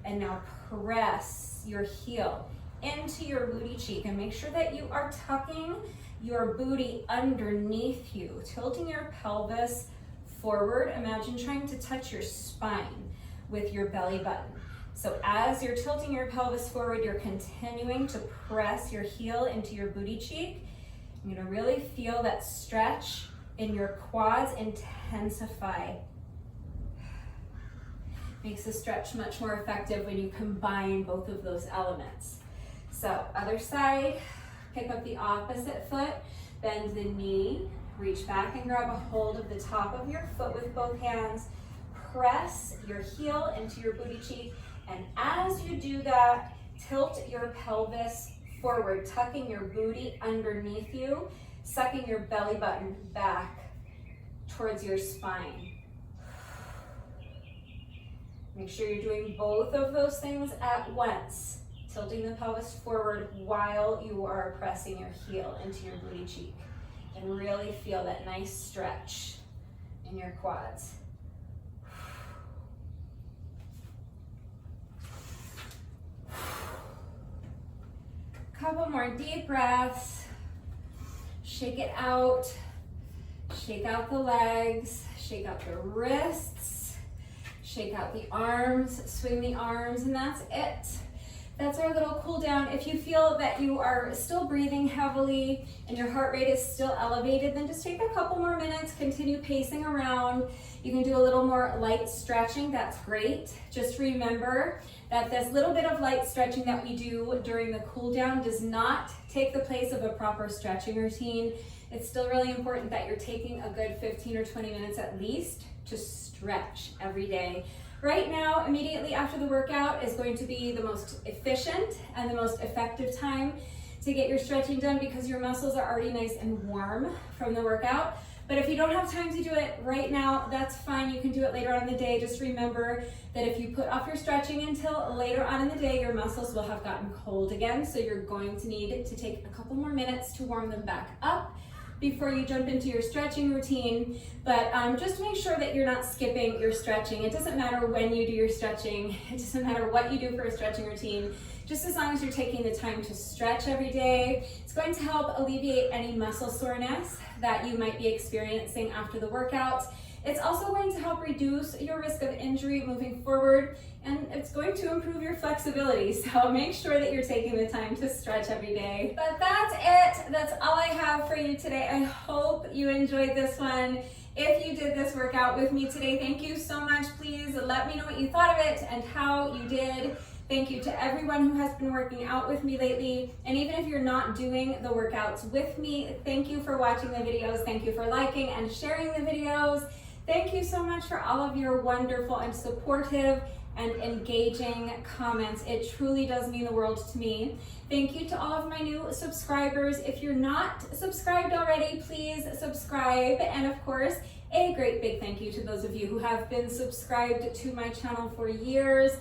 And now press your heel into your booty cheek and make sure that you are tucking your booty underneath you, tilting your pelvis forward. Imagine trying to touch your spine with your belly button. So as you're tilting your pelvis forward, you're continuing to press your heel into your booty cheek. You're gonna really feel that stretch in your quads intensify. Makes the stretch much more effective when you combine both of those elements. So other side, pick up the opposite foot, bend the knee, reach back and grab a hold of the top of your foot with both hands, press your heel into your booty cheek, and as you do that, tilt your pelvis forward, tucking your booty underneath you, sucking your belly button back towards your spine. Make sure you're doing both of those things at once. Tilting the pelvis forward while you are pressing your heel into your booty cheek. And really feel that nice stretch in your quads. Couple more deep breaths. Shake it out. Shake out the legs. Shake out the wrists. Shake out the arms. Swing the arms, and that's it. That's our little cool down. If you feel that you are still breathing heavily and your heart rate is still elevated, then just take a couple more minutes, continue pacing around. You can do a little more light stretching, that's great. Just remember that this little bit of light stretching that we do during the cool down does not take the place of a proper stretching routine. It's still really important that you're taking a good 15 or 20 minutes at least to stretch every day. Right now, immediately after the workout is going to be the most efficient and the most effective time to get your stretching done because your muscles are already nice and warm from the workout. But if you don't have time to do it right now, that's fine. You can do it later on in the day. Just remember that if you put off your stretching until later on in the day, your muscles will have gotten cold again. So you're going to need to take a couple more minutes to warm them back up before you jump into your stretching routine. But just make sure that you're not skipping your stretching. It doesn't matter when you do your stretching. It doesn't matter what you do for a stretching routine. Just as long as you're taking the time to stretch every day, it's going to help alleviate any muscle soreness that you might be experiencing after the workout. It's also going to help reduce your risk of injury moving forward, and it's going to improve your flexibility. So make sure that you're taking the time to stretch every day. But that's it. That's all I have for you today. I hope you enjoyed this one. If you did this workout with me today, thank you so much. Please let me know what you thought of it and how you did. Thank you to everyone who has been working out with me lately. And even if you're not doing the workouts with me, thank you for watching the videos. Thank you for liking and sharing the videos. Thank you so much for all of your wonderful and supportive and engaging comments. It truly does mean the world to me. Thank you to all of my new subscribers. If you're not subscribed already, please subscribe. And of course, a great big thank you to those of you who have been subscribed to my channel for years.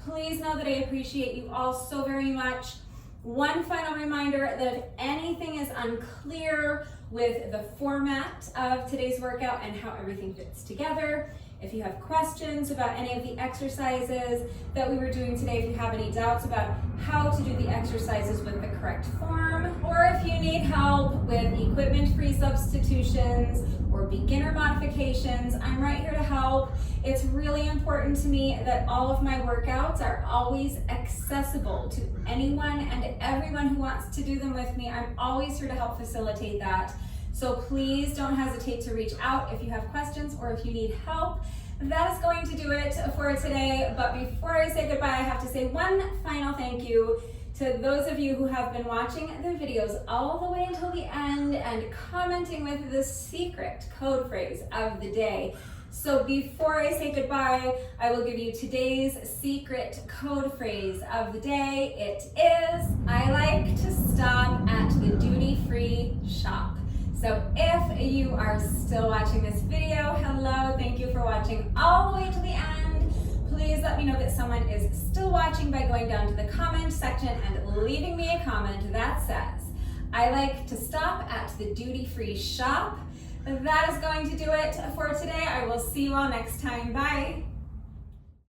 Please know that I appreciate you all so very much. One final reminder that if anything is unclear with the format of today's workout and how everything fits together, if you have questions about any of the exercises that we were doing today, if you have any doubts about how to do the exercises with the correct form, or if you need help with equipment-free substitutions or beginner modifications, I'm right here to help. It's really important to me that all of my workouts are always accessible to anyone and everyone who wants to do them with me. I'm always here to help facilitate that. So please don't hesitate to reach out if you have questions or if you need help. That is going to do it for today. But before I say goodbye, I have to say one final thank you to those of you who have been watching the videos all the way until the end and commenting with the secret code phrase of the day. So before I say goodbye, I will give you today's secret code phrase of the day. It is, I like to stop at the duty-free shop. So if you are still watching this video, hello, thank you for watching all the way to the end. Please let me know that someone is still watching by going down to the comment section and leaving me a comment that says, I like to stop at the duty-free shop. That is going to do it for today. I will see you all next time. Bye.